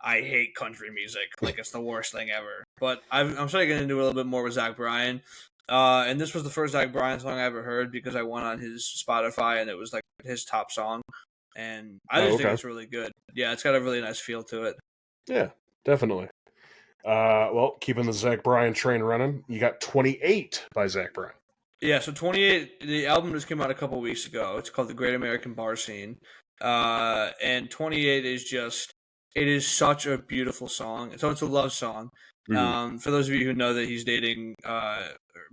I hate country music, it's the worst thing ever. But I'm starting to get into it a little bit more with Zach Bryan. And this was the first Zach Bryan song I ever heard because I went on his Spotify and it was his top song. And I just think it's really good. Yeah, it's got a really nice feel to it. Yeah, definitely. Well, keeping the Zach Bryan train running, you got 28 by Zach Bryan. Yeah, so 28, the album just came out a couple weeks ago. It's called The Great American Bar Scene. And 28 is just, it is such a beautiful song. So it's a love song. For those of you who know that he's dating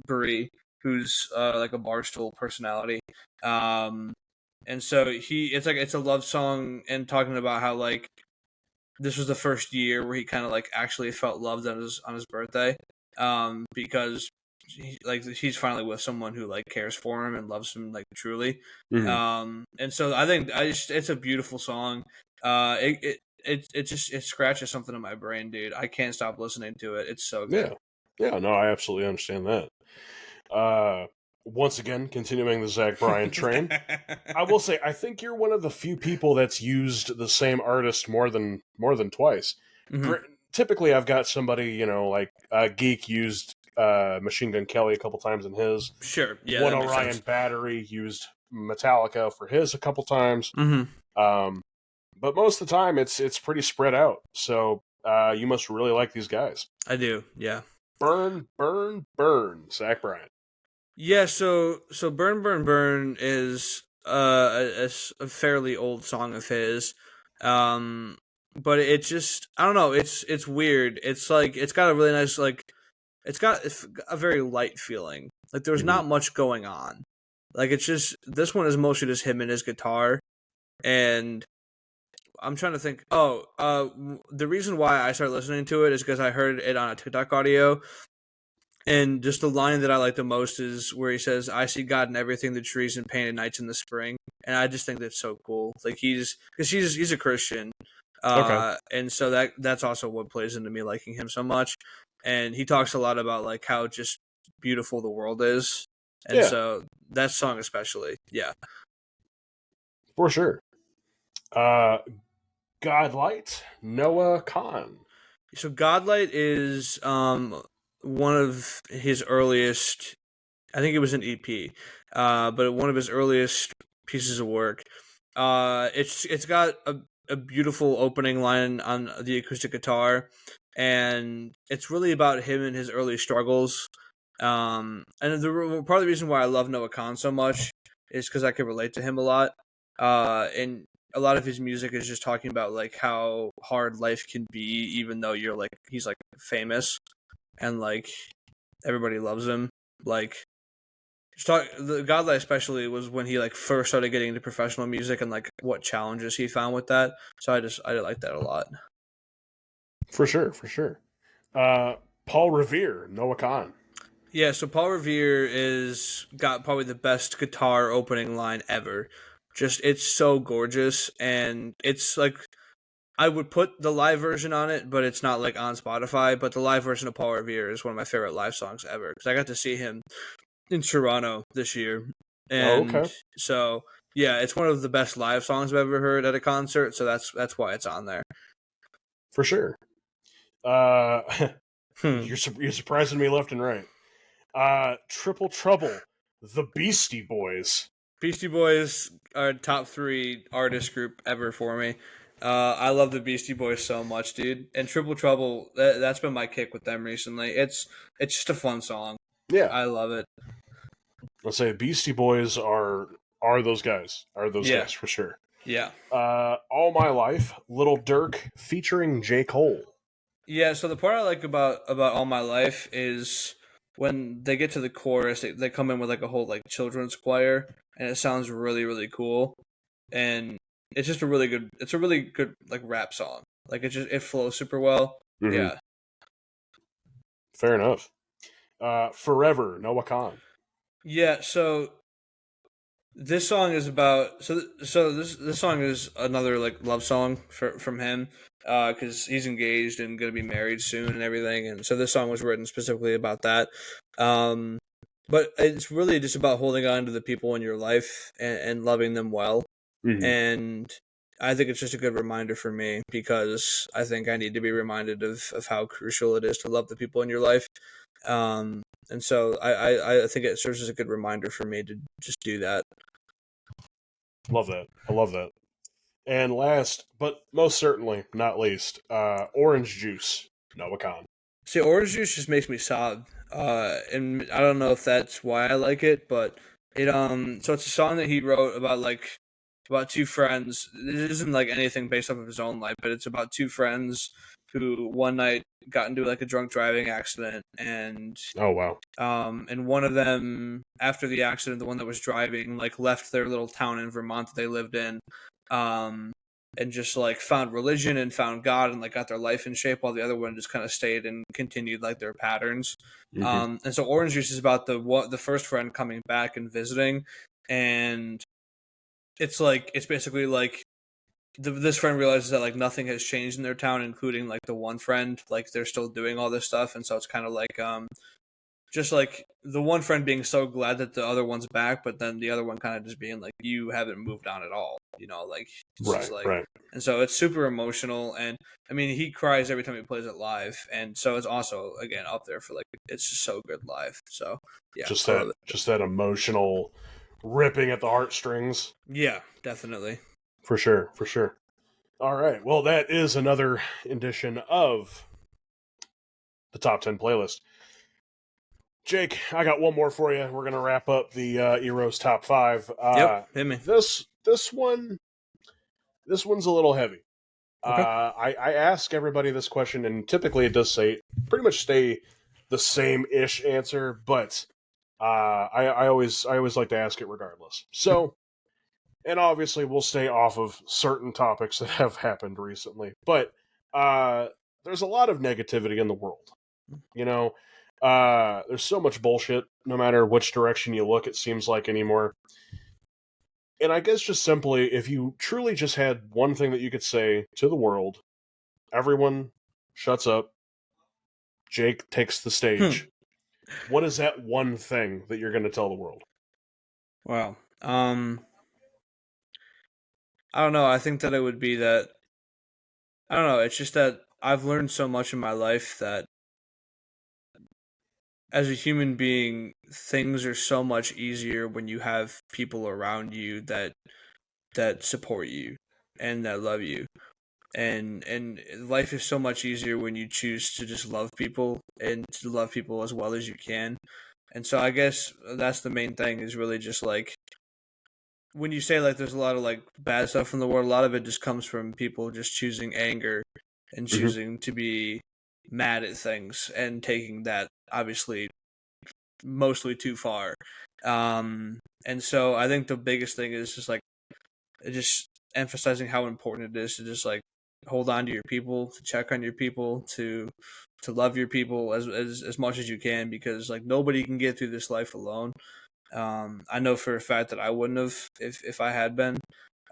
Brie, who's like a Barstool personality. And so it's a love song and talking about how like this was the first year where he kind of like actually felt loved on his birthday. Because he's finally with someone who like cares for him and loves him like truly. And so I think it's a beautiful song. It scratches something in my brain, dude. I can't stop listening to it. It's so good. Yeah, no, I absolutely understand that. Once again, continuing the Zach Bryan train, I will say I think you're one of the few people that's used the same artist more than twice. Typically, I've got somebody, like Geek used Machine Gun Kelly a couple times in his. Sure, yeah. One Orion Battery used Metallica for his a couple times. But most of the time, it's pretty spread out. So you must really like these guys. I do, yeah. Burn, burn, burn, Zach Bryan. Yeah, so Burn, Burn, Burn is a fairly old song of his. But it just, I don't know, it's weird. It's like, it's got a really nice, like, it's got a very light feeling. Like, there's not much going on. Like, it's just, this one is mostly just him and his guitar. And I'm trying to think, the reason why I started listening to it is because I heard it on a TikTok audio. And just the line that I like the most is where he says, "I see God in everything, the trees and painted nights in the spring." And I just think that's so cool. Like he's a Christian. And so that's also what plays into me liking him so much. And he talks a lot about like how just beautiful the world is. And so that song especially, yeah. For sure. Godlight, Noah Kahan. So Godlight is one of his earliest, I think it was an EP, but one of his earliest pieces of work. It's got a beautiful opening line on the acoustic guitar, and it's really about him and his early struggles. And part of the reason why I love Noah Kahan so much is because I can relate to him a lot. And a lot of his music is just talking about like how hard life can be, even though he's like famous and like everybody loves him. Like the Godlight especially was when he like first started getting into professional music and like what challenges he found with that. So I like that a lot. For sure. Paul Revere, Noah Kahan. Yeah, so Paul Revere is got probably the best guitar opening line ever. Just it's so gorgeous, and it's like I would put the live version on it, but it's not like on Spotify. But the live version of Paul Revere is one of my favorite live songs ever because I got to see him in Toronto this year, and so yeah, it's one of the best live songs I've ever heard at a concert. So that's why it's on there. For sure. You're surprising me left and right. Triple Trouble, the Beastie Boys. Beastie Boys are top 3 artist group ever for me. I love the Beastie Boys so much, dude. And Triple Trouble, that's been my kick with them recently. It's just a fun song. Yeah, I love it. I'll say Beastie Boys are those guys. Are those guys for sure. Yeah. All My Life, Little Durk featuring J. Cole. Yeah, so the part I like about All My Life is when they get to the chorus, they come in with like a whole like children's choir, and it sounds really, really cool. And it's just a really good like rap song. Like it flows super well. Mm-hmm. Yeah. Fair enough. Forever, Noah Kahan. Yeah, so this song is about this song is another like love song from him because he's engaged and going to be married soon and everything, and so this song was written specifically about that. But it's really just about holding on to the people in your life and loving them well. Mm-hmm. And I think it's just a good reminder for me because I think I need to be reminded of how crucial it is to love the people in your life. And so I think it serves as a good reminder for me to just do that. Love that. I love that. And last, but most certainly not least, Orange Juice, Noah Kahan. See, orange juice just makes me sob. And I don't know if that's why I like it, but so it's a song that he wrote about two friends. It isn't like anything based off of his own life, but it's about two friends who one night got into like a drunk driving accident, Oh wow. and one of them, after the accident, the one that was driving, like left their little town in Vermont that they lived in, um, and just like found religion and found God and like got their life in shape, while the other one just kind of stayed and continued like their patterns. Mm-hmm. And so Orange Juice is about the first friend coming back and visiting, and it's basically like this friend realizes that like nothing has changed in their town, including like the one friend, like they're still doing all this stuff, and so it's kind of like just like the one friend being so glad that the other one's back, but then the other one kind of just being like, you haven't moved on at all, like it's Right, just like, right. and so it's super emotional, and I mean he cries every time he plays it live, and so it's also again up there for like it's just so good live. So yeah, Just I love it. just that emotional ripping at the heartstrings. Yeah, definitely. For sure, for sure. All right. Well, that is another edition of the top 10 playlist. Jake, I got one more for you. We're gonna wrap up the Eros top 5. Yep, hit me. This one's a little heavy. Okay. I ask everybody this question, and typically it does say pretty much stay the same ish answer, but I always like to ask it regardless. So, and obviously we'll stay off of certain topics that have happened recently, but there's a lot of negativity in the world. You know, there's so much bullshit. No matter which direction you look, it seems like anymore. And I guess just simply, if you truly just had one thing that you could say to the world, everyone shuts up, Jake takes the stage. What is that one thing that you're going to tell the world? Wow. I don't know. I think that it would be that I don't know. It's just that I've learned so much in my life that as a human being, things are so much easier when you have people around you that support you and that love you. And life is so much easier when you choose to just love people and to love people as well as you can. And so I guess that's the main thing is really just like when you say like there's a lot of like bad stuff in the world, a lot of it just comes from people just choosing anger and choosing to be mad at things and taking that obviously mostly too far. And so I think the biggest thing is just emphasizing how important it is to just like hold on to your people, to check on your people, to love your people as much as you can, because like nobody can get through this life alone. I know for a fact that I wouldn't have if I had been.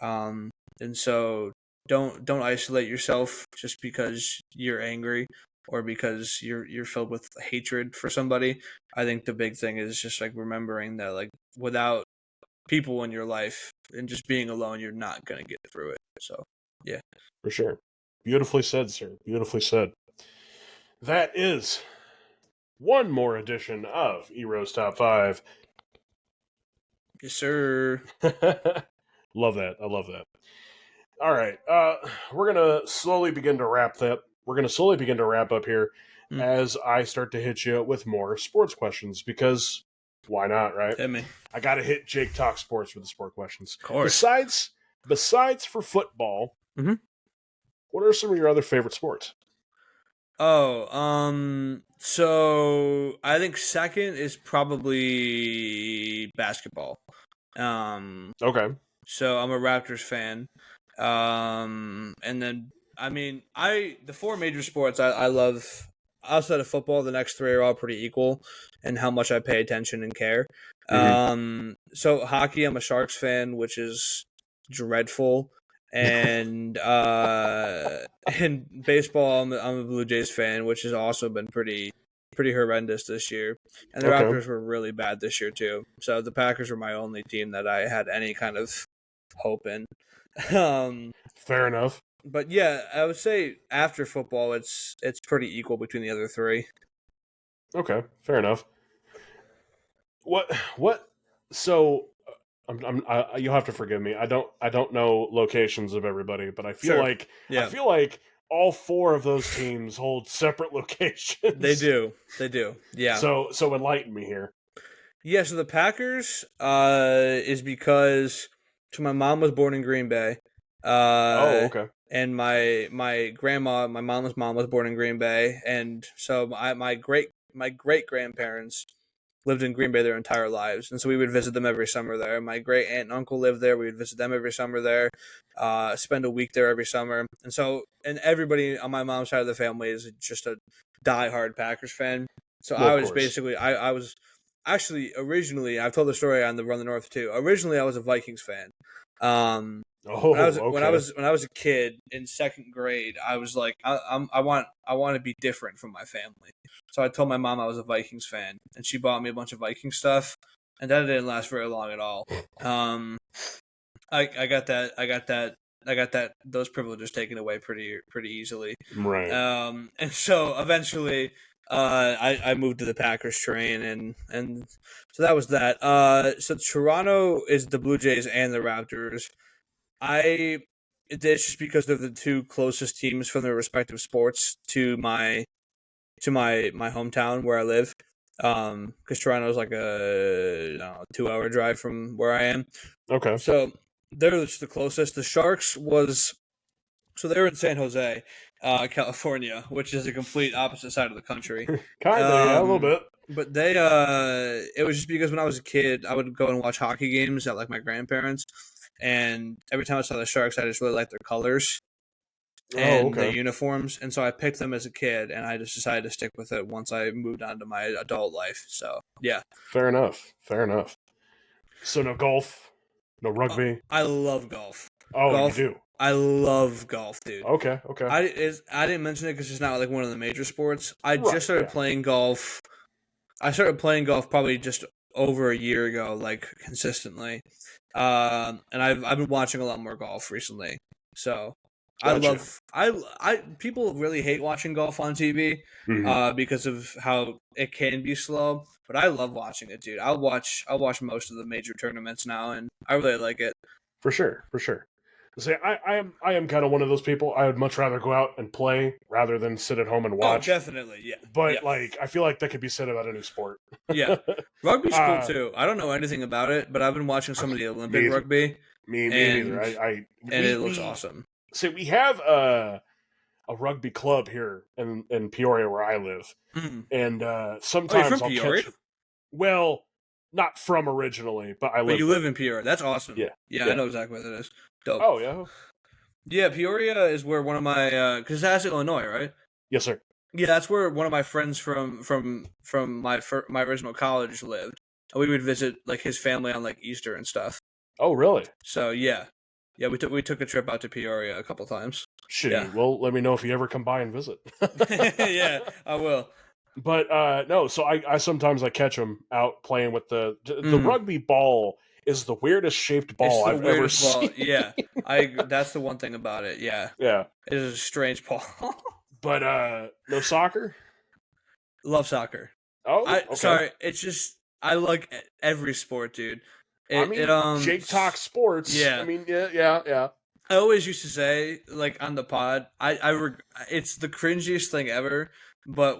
And so don't isolate yourself just because you're angry or because you're filled with hatred for somebody. I think the big thing is just like remembering that like without people in your life and just being alone, you're not gonna get through it. So yeah. For sure. Beautifully said, sir. Beautifully said. That is one more edition of Eros Top 5. Yes, sir. Love that. I love that. All right. We're going to slowly begin to wrap that. We're going to slowly begin to wrap up here as I start to hit you with more sports questions because why not, right? Hit me. I got to hit Jake Talk Sports with the sport questions. Of course. Besides for football, what are some of your other favorite sports? Oh, so I think second is probably basketball. Okay. So I'm a Raptors fan. And then I mean, the four major sports I love outside of football. The next three are all pretty equal in how much I pay attention and care. So hockey, I'm a Sharks fan, which is dreadful. And and baseball, I'm a Blue Jays fan, which has also been pretty horrendous this year. And the Raptors were really bad this year too. So the Packers were my only team that I had any kind of hope in. Fair enough. But yeah, I would say after football, it's pretty equal between the other three. Okay, fair enough. What? So, you'll have to forgive me. I don't know locations of everybody, but I feel Sure. like Yeah. I feel like all 4 of those teams hold separate locations. They do. Yeah. So enlighten me here. Yeah, so the Packers is because my mom was born in Green Bay. Okay. And my grandma, my mom's mom was born in Green Bay, and so my great grandparents lived in Green Bay their entire lives, and so we would visit them every summer there. My great aunt and uncle lived there. We would visit them every summer there, spend a week there every summer, and everybody on my mom's side of the family is just a diehard Packers fan. So Well, I of was course. basically I was actually originally I've told the story on the Run the North too. Originally I was a Vikings fan. When I was a kid in second grade, I was like, I want to be different from my family. So I told my mom I was a Vikings fan, and she bought me a bunch of Viking stuff, and that didn't last very long at all. I got those privileges taken away pretty easily. Right. And so eventually, I moved to the Packers train, and so that was that. So Toronto is the Blue Jays and the Raptors. It's just because they're the 2 closest teams from their respective sports to my hometown where I live. Because Toronto is like a 2-hour drive from where I am. Okay. So they're just the closest. The Sharks they're in San Jose, California, which is a complete opposite side of the country. Kind of, yeah, a little bit. But they, it was just because when I was a kid, I would go and watch hockey games at like my grandparents, and every time I saw the Sharks, I just really liked their colors and the uniforms, and so I picked them as a kid, and I just decided to stick with it once I moved on to my adult life. So yeah, fair enough. So no golf, no rugby. I love golf. Golf, you do. I love golf, dude. Okay. I didn't mention it because it's not like one of the major sports. I just started playing golf. I started playing golf probably just over a year ago, like consistently. And I've been watching a lot more golf recently. So Gotcha. I people really hate watching golf on TV because of how it can be slow. But I love watching it, dude. I'll watch most of the major tournaments now, and I really like it. For sure. See, I am kind of one of those people. I would much rather go out and play rather than sit at home and watch. Oh, definitely, yeah. But like, I feel like that could be said about any sport. Yeah, rugby's cool too. I don't know anything about it, but I've been watching some of the Olympic rugby. Me neither. It looks awesome. So we have a rugby club here in Peoria where I live, and sometimes you're from I'll Peoria? catch. Well, not from originally, but I live. But you live in Peoria. That's awesome. Yeah. I know exactly what it is. Dope. Oh yeah. Yeah, Peoria is where one of my because that's Illinois, right? Yes, sir. Yeah, that's where one of my friends from my original college lived. We would visit like his family on like Easter and stuff. Oh, really? So yeah, we took a trip out to Peoria a couple times. Shitty. Yeah. Well, let me know if you ever come by and visit. Yeah, I will. But no, so I sometimes I catch them out playing with the rugby ball is the weirdest shaped ball I've ever seen. Yeah, that's the one thing about it. Yeah, it is a strange ball. But no soccer. Love soccer. Oh, okay. Sorry. It's just I like every sport, dude. Jake Talk Sports. Yeah. I mean, yeah. I always used to say, like on the pod, it's the cringiest thing ever. But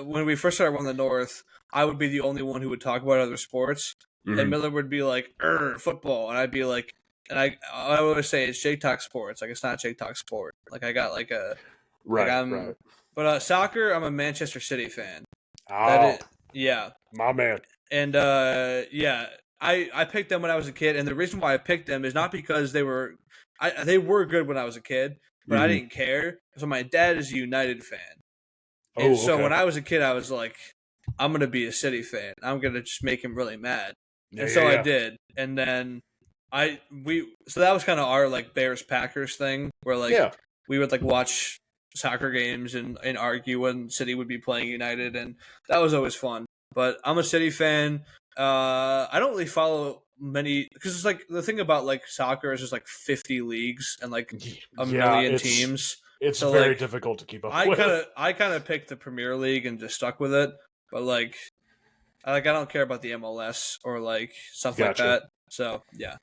when we first started Run the North, I would be the only one who would talk about other sports, and Miller would be like, football, and I'd be like, and I would always say it's Jake Talk Sports, like it's not Jake Talk Sport. Like I got like a right. But soccer, I'm a Manchester City fan. Oh, yeah, my man. And I picked them when I was a kid, and the reason why I picked them is not because they were good when I was a kid, but I didn't care. So my dad is a United fan. And so when I was a kid, I was like, I'm going to be a City fan. I'm going to just make him really mad. I did. And then so that was kind of our like Bears Packers thing where like we would like watch soccer games and argue when City would be playing United. And that was always fun. But I'm a City fan. I don't really follow many because it's like the thing about like soccer is just like 50 leagues and like a million teams. It's so very difficult to keep up with. I kind of picked the Premier League and just stuck with it, but like I don't care about the MLS or like stuff like that. So yeah.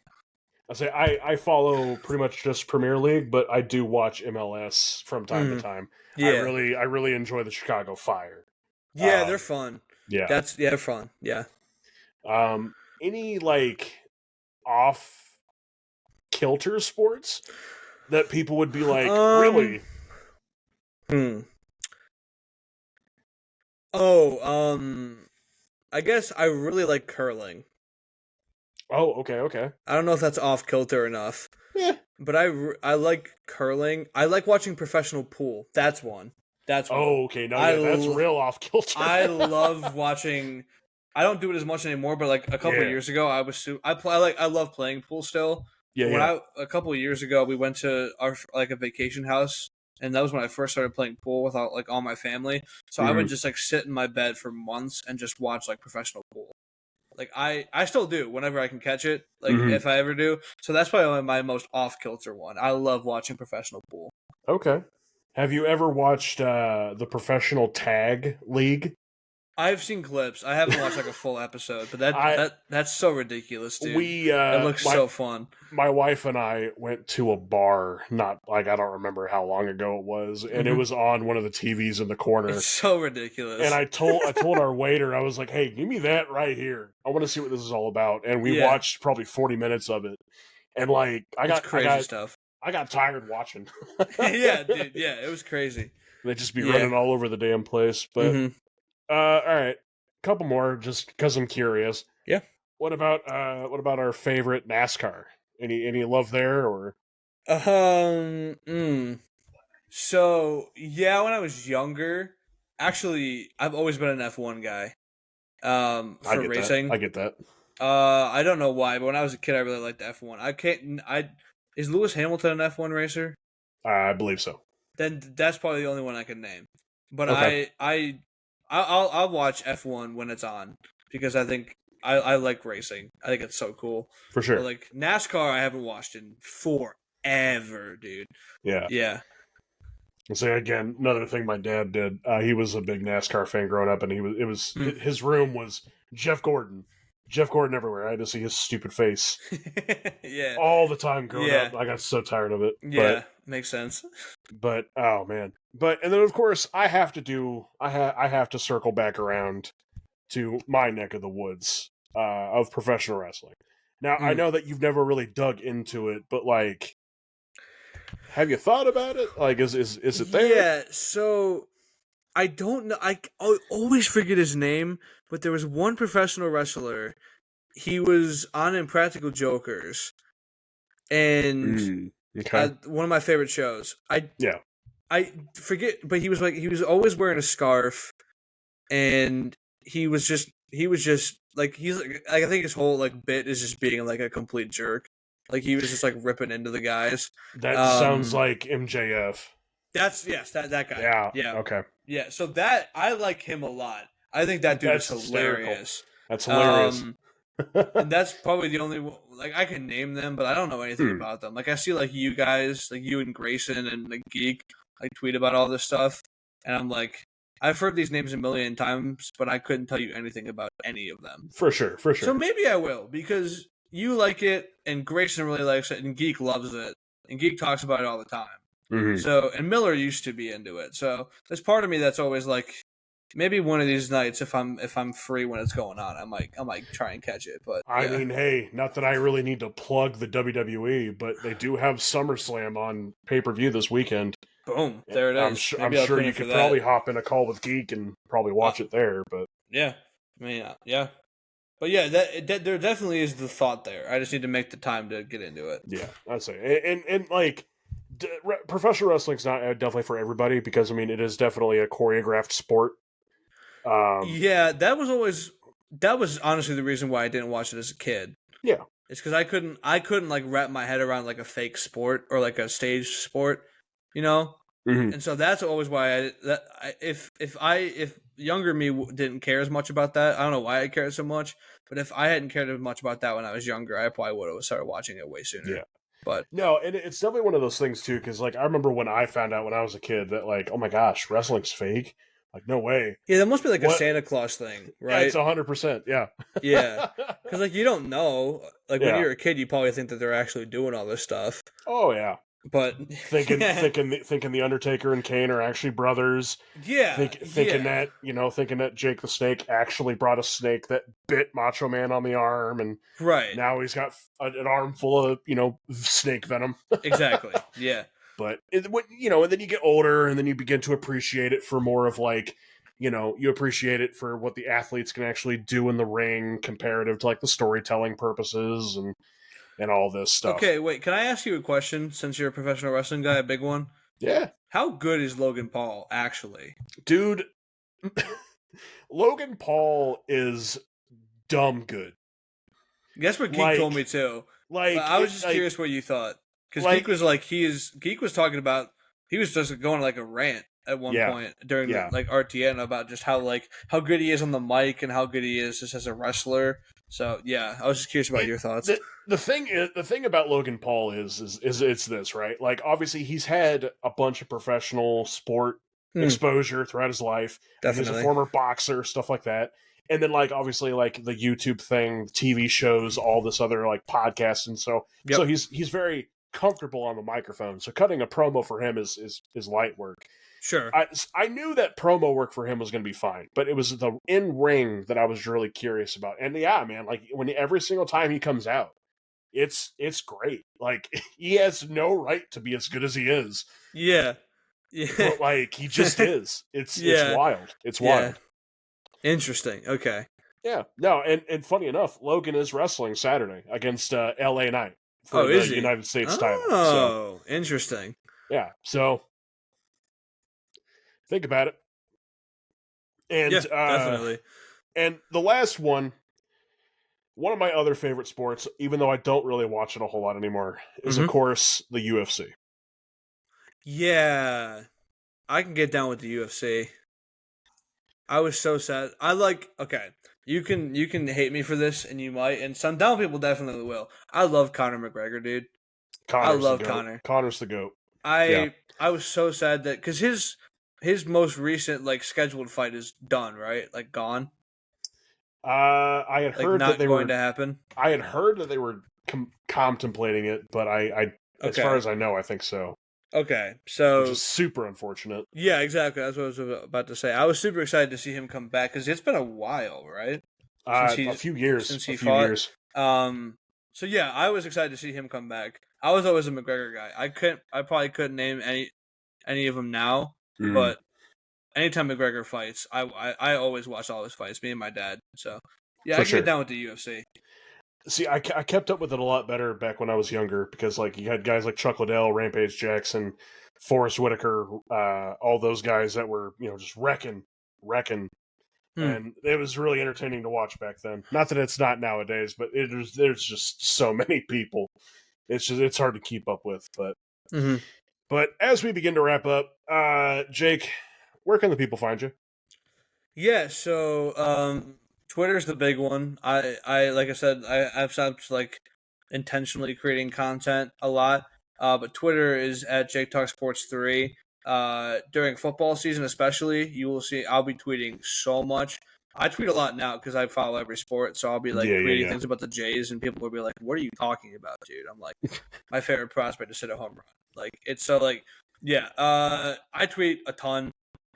I follow pretty much just Premier League, but I do watch MLS from time to time. Yeah. I really enjoy the Chicago Fire. Yeah, they're fun. Yeah. They're fun. Yeah. Any like off kilter sports that people would be like, really? I guess I really like curling. Oh, okay. I don't know if that's off kilter enough. Yeah. But I like curling. I like watching professional pool. That's one. Oh, okay. No, that's real off kilter. I love watching. I don't do it as much anymore, but like a couple of years ago, I love playing pool still. Yeah. A couple of years ago, we went to our like a vacation house, and that was when I first started playing pool with all my family. So I would just like sit in my bed for months and just watch like professional pool. Like I still do whenever I can catch it, like if I ever do. So that's probably my most off kilter one. I love watching professional pool. Okay. Have you ever watched the Professional Tag League? I've seen clips. I haven't watched like a full episode, but that's so ridiculous, dude. It looks so fun. My wife and I went to a bar, not like I don't remember how long ago it was, and it was on one of the TVs in the corner. It's so ridiculous. And I told our waiter, I was like, "Hey, give me that right here. I want to see what this is all about." And we watched probably 40 minutes of it, and like crazy stuff. I got tired watching. Yeah, dude. Yeah, it was crazy. They'd just be running all over the damn place, but. All right, couple more, just because I'm curious. Yeah. What about our favorite NASCAR? Any love there or? So yeah, when I was younger, actually, I've always been an F1 guy. For racing, I get that. I don't know why, but when I was a kid, I really liked F1. Is Lewis Hamilton an F1 racer? I believe so. Then that's probably the only one I can name. But okay. I'll watch F1 when it's on because I think I like racing. I think it's so cool. For sure. But like NASCAR, I haven't watched in forever, dude. Yeah. Yeah. And so again, another thing my dad did. He was a big NASCAR fan growing up, and his room was Jeff Gordon everywhere. I had to see his stupid face. Yeah. All the time growing up. I got so tired of it. Yeah, makes sense. But oh man. And then of course I have to circle back around to my neck of the woods of professional wrestling. Now I know that you've never really dug into it, but like, have you thought about it? Like, is it there? Yeah. So I don't know. I always forget his name, but there was one professional wrestler. He was on Impractical Jokers, and one of my favorite shows. I forget, but he was always wearing a scarf, and he was just like I think his whole like bit is just being like a complete jerk. Like he was just like ripping into the guys. That sounds like MJF. That guy. Yeah. Okay. Yeah. So that I like him a lot. I think that dude is hilarious. That's hilarious. And that's probably the only like I can name them, but I don't know anything about them. Like I see like you guys, like you and Grayson and like Geek, like tweet about all this stuff, and I'm like, I've heard these names a million times, but I couldn't tell you anything about any of them. For sure. So maybe I will because you like it, and Grayson really likes it, and Geek loves it, and Geek talks about it all the time. So, and Miller used to be into it. So there's part of me that's always like, maybe one of these nights, if I'm free when it's going on, I might try and catch it. But I mean, hey, not that I really need to plug the WWE, but they do have SummerSlam on pay-per-view this weekend. Boom, there it is. I'm sure you could probably hop in a call with Geek and probably watch it there. But yeah, I mean, yeah. But yeah, that there definitely is the thought there. I just need to make the time to get into it. Yeah, I'd say, and like, professional wrestling's not definitely for everybody because I mean it is definitely a choreographed sport. Yeah, that was honestly the reason why I didn't watch it as a kid. Yeah, it's because I couldn't like wrap my head around like a fake sport or like a stage sport, you know. And so that's always why if younger me didn't care as much about that, I don't know why I cared so much. But if I hadn't cared as much about that when I was younger, I probably would have started watching it way sooner. Yeah. But no, and it's definitely one of those things too, because like I remember when I found out when I was a kid that like, oh my gosh, wrestling's fake. Like, no way. Yeah, that must be like a What? Santa Claus thing, Yeah, right? it's 100%. Yeah. Yeah. Because, like, you don't know. Like, when Yeah. you're a kid, you probably think that they're actually doing all this stuff. Oh, yeah. But Thinking the Undertaker and Kane are actually brothers. yeah, Thinking that Jake the Snake actually brought a snake that bit Macho Man on the arm, and right, now he's got an arm full of snake venom. exactly, yeah, But and then you get older, and then you begin to appreciate it for more of like, you appreciate it for what the athletes can actually do in the ring, comparative to like the storytelling purposes and all this stuff. Okay, wait, can I ask you a question? Since you're a professional wrestling guy, a big one. Yeah, How good is Logan Paul actually, dude? Logan Paul is dumb good. Guess what Geek told me too. Like, I was just curious what you thought, because Geek was like Geek was talking about, he was just going like a rant at one point during the like RTN about just how good he is on the mic and how good he is just as a wrestler. So yeah, I was just curious about your thoughts. The thing about Logan Paul is it's this, right? Like, obviously he's had a bunch of professional sport exposure throughout his life. Definitely. He's a former boxer, stuff like that. And then, like, obviously, like, the YouTube thing, TV shows, all this other, like, podcasts. And so he's very comfortable on the microphone. So cutting a promo for him is light work. Sure. I knew that promo work for him was going to be fine, but it was the in-ring that I was really curious about. And yeah, man, like, when every single time he comes out, it's great. Like, he has no right to be as good as he is. Yeah. But, like, he just is. It's wild. It's wild. Interesting. Okay. Yeah. No, and funny enough, Logan is wrestling Saturday against LA Knight for the is he? United States title. Oh, interesting. Yeah. So think about it. And definitely. And the last one of my other favorite sports, even though I don't really watch it a whole lot anymore, is of course the UFC. Yeah. I can get down with the UFC. I was so sad. Okay, you can hate me for this, and you might, and some dumb people definitely will. I love Conor McGregor, dude. I love Conor. Connor's the GOAT. I was so sad that, because his most recent scheduled fight is done, right? Like, gone. I had heard not that they going were to happen. I had heard that they were contemplating it, but I as far as I know, I think so. Okay, so which is super unfortunate. Yeah, exactly. That's what I was about to say. I was super excited to see him come back because it's been a while, right? A few years since he fought. So yeah, I was excited to see him come back. I was always a McGregor guy. I probably couldn't name any of them now, but anytime McGregor fights, I always watch all his fights. Me and my dad. So yeah, I can get down with the UFC. See, I kept up with it a lot better back when I was younger because, like, you had guys like Chuck Liddell, Rampage Jackson, Forrest Whitaker, all those guys that were, just wrecking. And it was really entertaining to watch back then. Not that it's not nowadays, but there's just so many people. It's hard to keep up with. But as we begin to wrap up, Jake, where can the people find you? Yeah, so Twitter's the big one. I like I said, I've stopped intentionally creating content a lot. But Twitter is at JakeTalkSports3. During football season, especially, you will see I'll be tweeting so much. I tweet a lot now because I follow every sport, so I'll be tweeting things about the Jays, and people will be like, "What are you talking about, dude?" I'm like, "My favorite prospect to hit a home run." It's so I tweet a ton.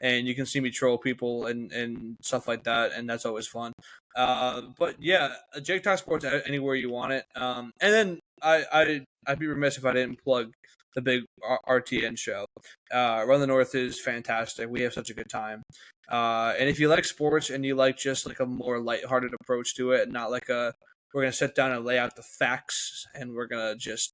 And you can see me troll people and stuff like that, and that's always fun. But yeah, Jake Talk Sports anywhere you want it. And then I'd be remiss if I didn't plug the big RTN show. Run the North is fantastic. We have such a good time. And if you like sports and you like just a more lighthearted approach to it, and not we're gonna sit down and lay out the facts and we're just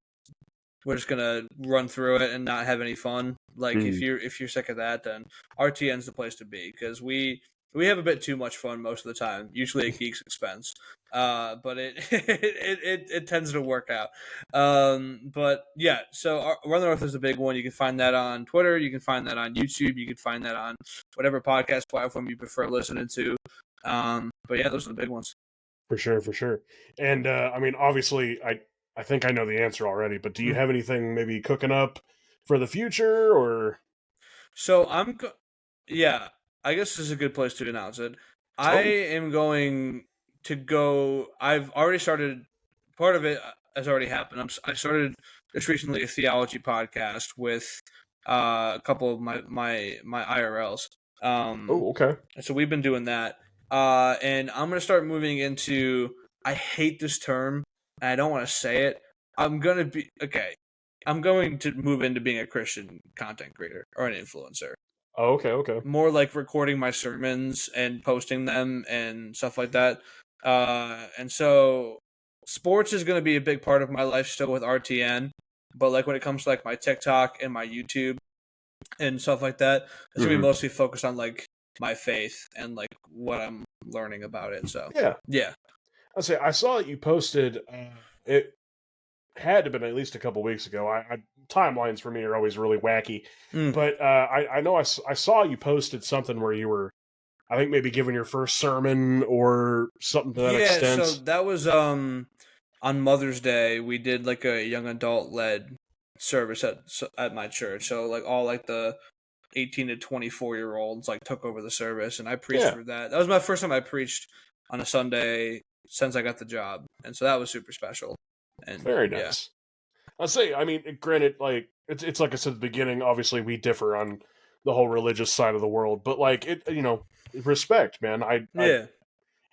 gonna run through it and not have any fun. If you're sick of that, then RTN's the place to be because we have a bit too much fun most of the time, usually at Geek's expense. But it tends to work out. But yeah, so Run the North is a big one. You can find that on Twitter. You can find that on YouTube. You can find that on whatever podcast platform you prefer listening to. But yeah, those are the big ones. For sure. And obviously, I think I know the answer already, but do you have anything maybe cooking up for the future, or? So I guess this is a good place to announce it. Oh. I am going to go. I've already started. Part of it has already happened. I started just recently a theology podcast with a couple of my IRLs. Oh, okay. So we've been doing that. And I'm gonna start moving into. I hate this term, and I don't want to say it. I'm going to move into being a Christian content creator or an influencer. Oh, okay. More like recording my sermons and posting them and stuff like that. And so sports is going to be a big part of my life still with RTN. But like when it comes to like my TikTok and my YouTube and stuff like that, it's going to be mostly focused on like my faith and like what I'm learning about it. So yeah. I saw that you posted. It had to have been at least a couple weeks ago. Timelines for me are always really wacky, but I know I saw you posted something where you were, I think maybe giving your first sermon or something to that extent. Yeah, so that was on Mother's Day. We did like a young adult led service at my church. So like all like the 18 to 24-year-olds like took over the service, and I preached for that. That was my first time I preached on a Sunday since I got the job, and so that was super special. And very nice. I'll say, I mean, granted, like it's like I said at the beginning. Obviously, we differ on the whole religious side of the world, but like respect, man.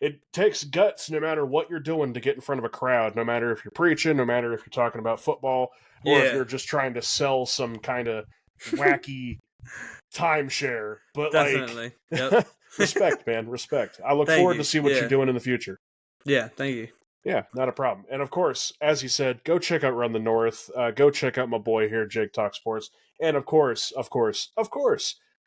It takes guts, no matter what you're doing, to get in front of a crowd. No matter if you're preaching, no matter if you're talking about football, or if you're just trying to sell some kind of wacky timeshare. But definitely, respect, man, respect. I look forward to see what you're doing in the future. Yeah, thank you. Yeah, not a problem. And of course, as you said, go check out Run the North. Go check out my boy here, JakeTalkSports. And of course,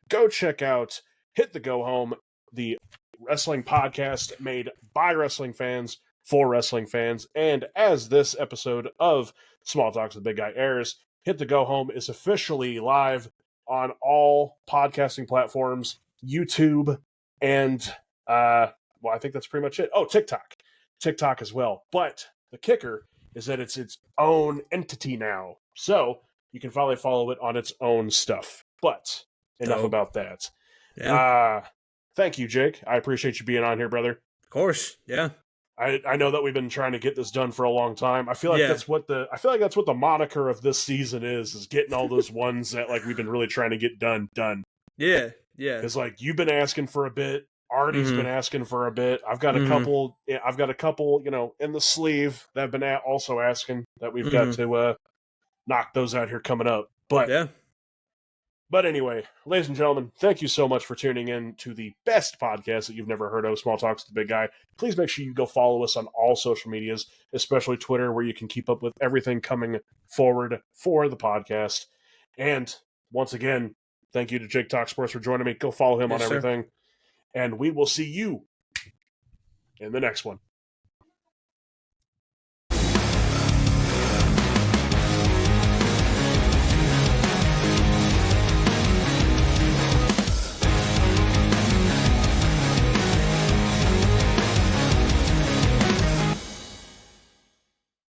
go check out Hit the Go Home, the wrestling podcast made by wrestling fans for wrestling fans. And as this episode of Small Talks with the Big Guy airs, Hit the Go Home is officially live on all podcasting platforms, YouTube, and I think that's pretty much it. Oh, TikTok as well. But the kicker is that it's its own entity now. So you can finally follow it on its own stuff. But enough about that. Yeah. Thank you, Jake. I appreciate you being on here, brother. Of course. Yeah. I know that we've been trying to get this done for a long time. I feel like that's what the moniker of this season is getting all those ones that like we've been really trying to get done. Yeah. Because like you've been asking for a bit. Artie's been asking for a bit. I've got a couple, in the sleeve that have been also asking that we've got to knock those out here coming up. But anyway, ladies and gentlemen, thank you so much for tuning in to the best podcast that you've never heard of, Small Talks with the Big Guy. Please make sure you go follow us on all social medias, especially Twitter, where you can keep up with everything coming forward for the podcast. And once again, thank you to JakeTalkSports for joining me. Go follow him on everything. And we will see you in the next one.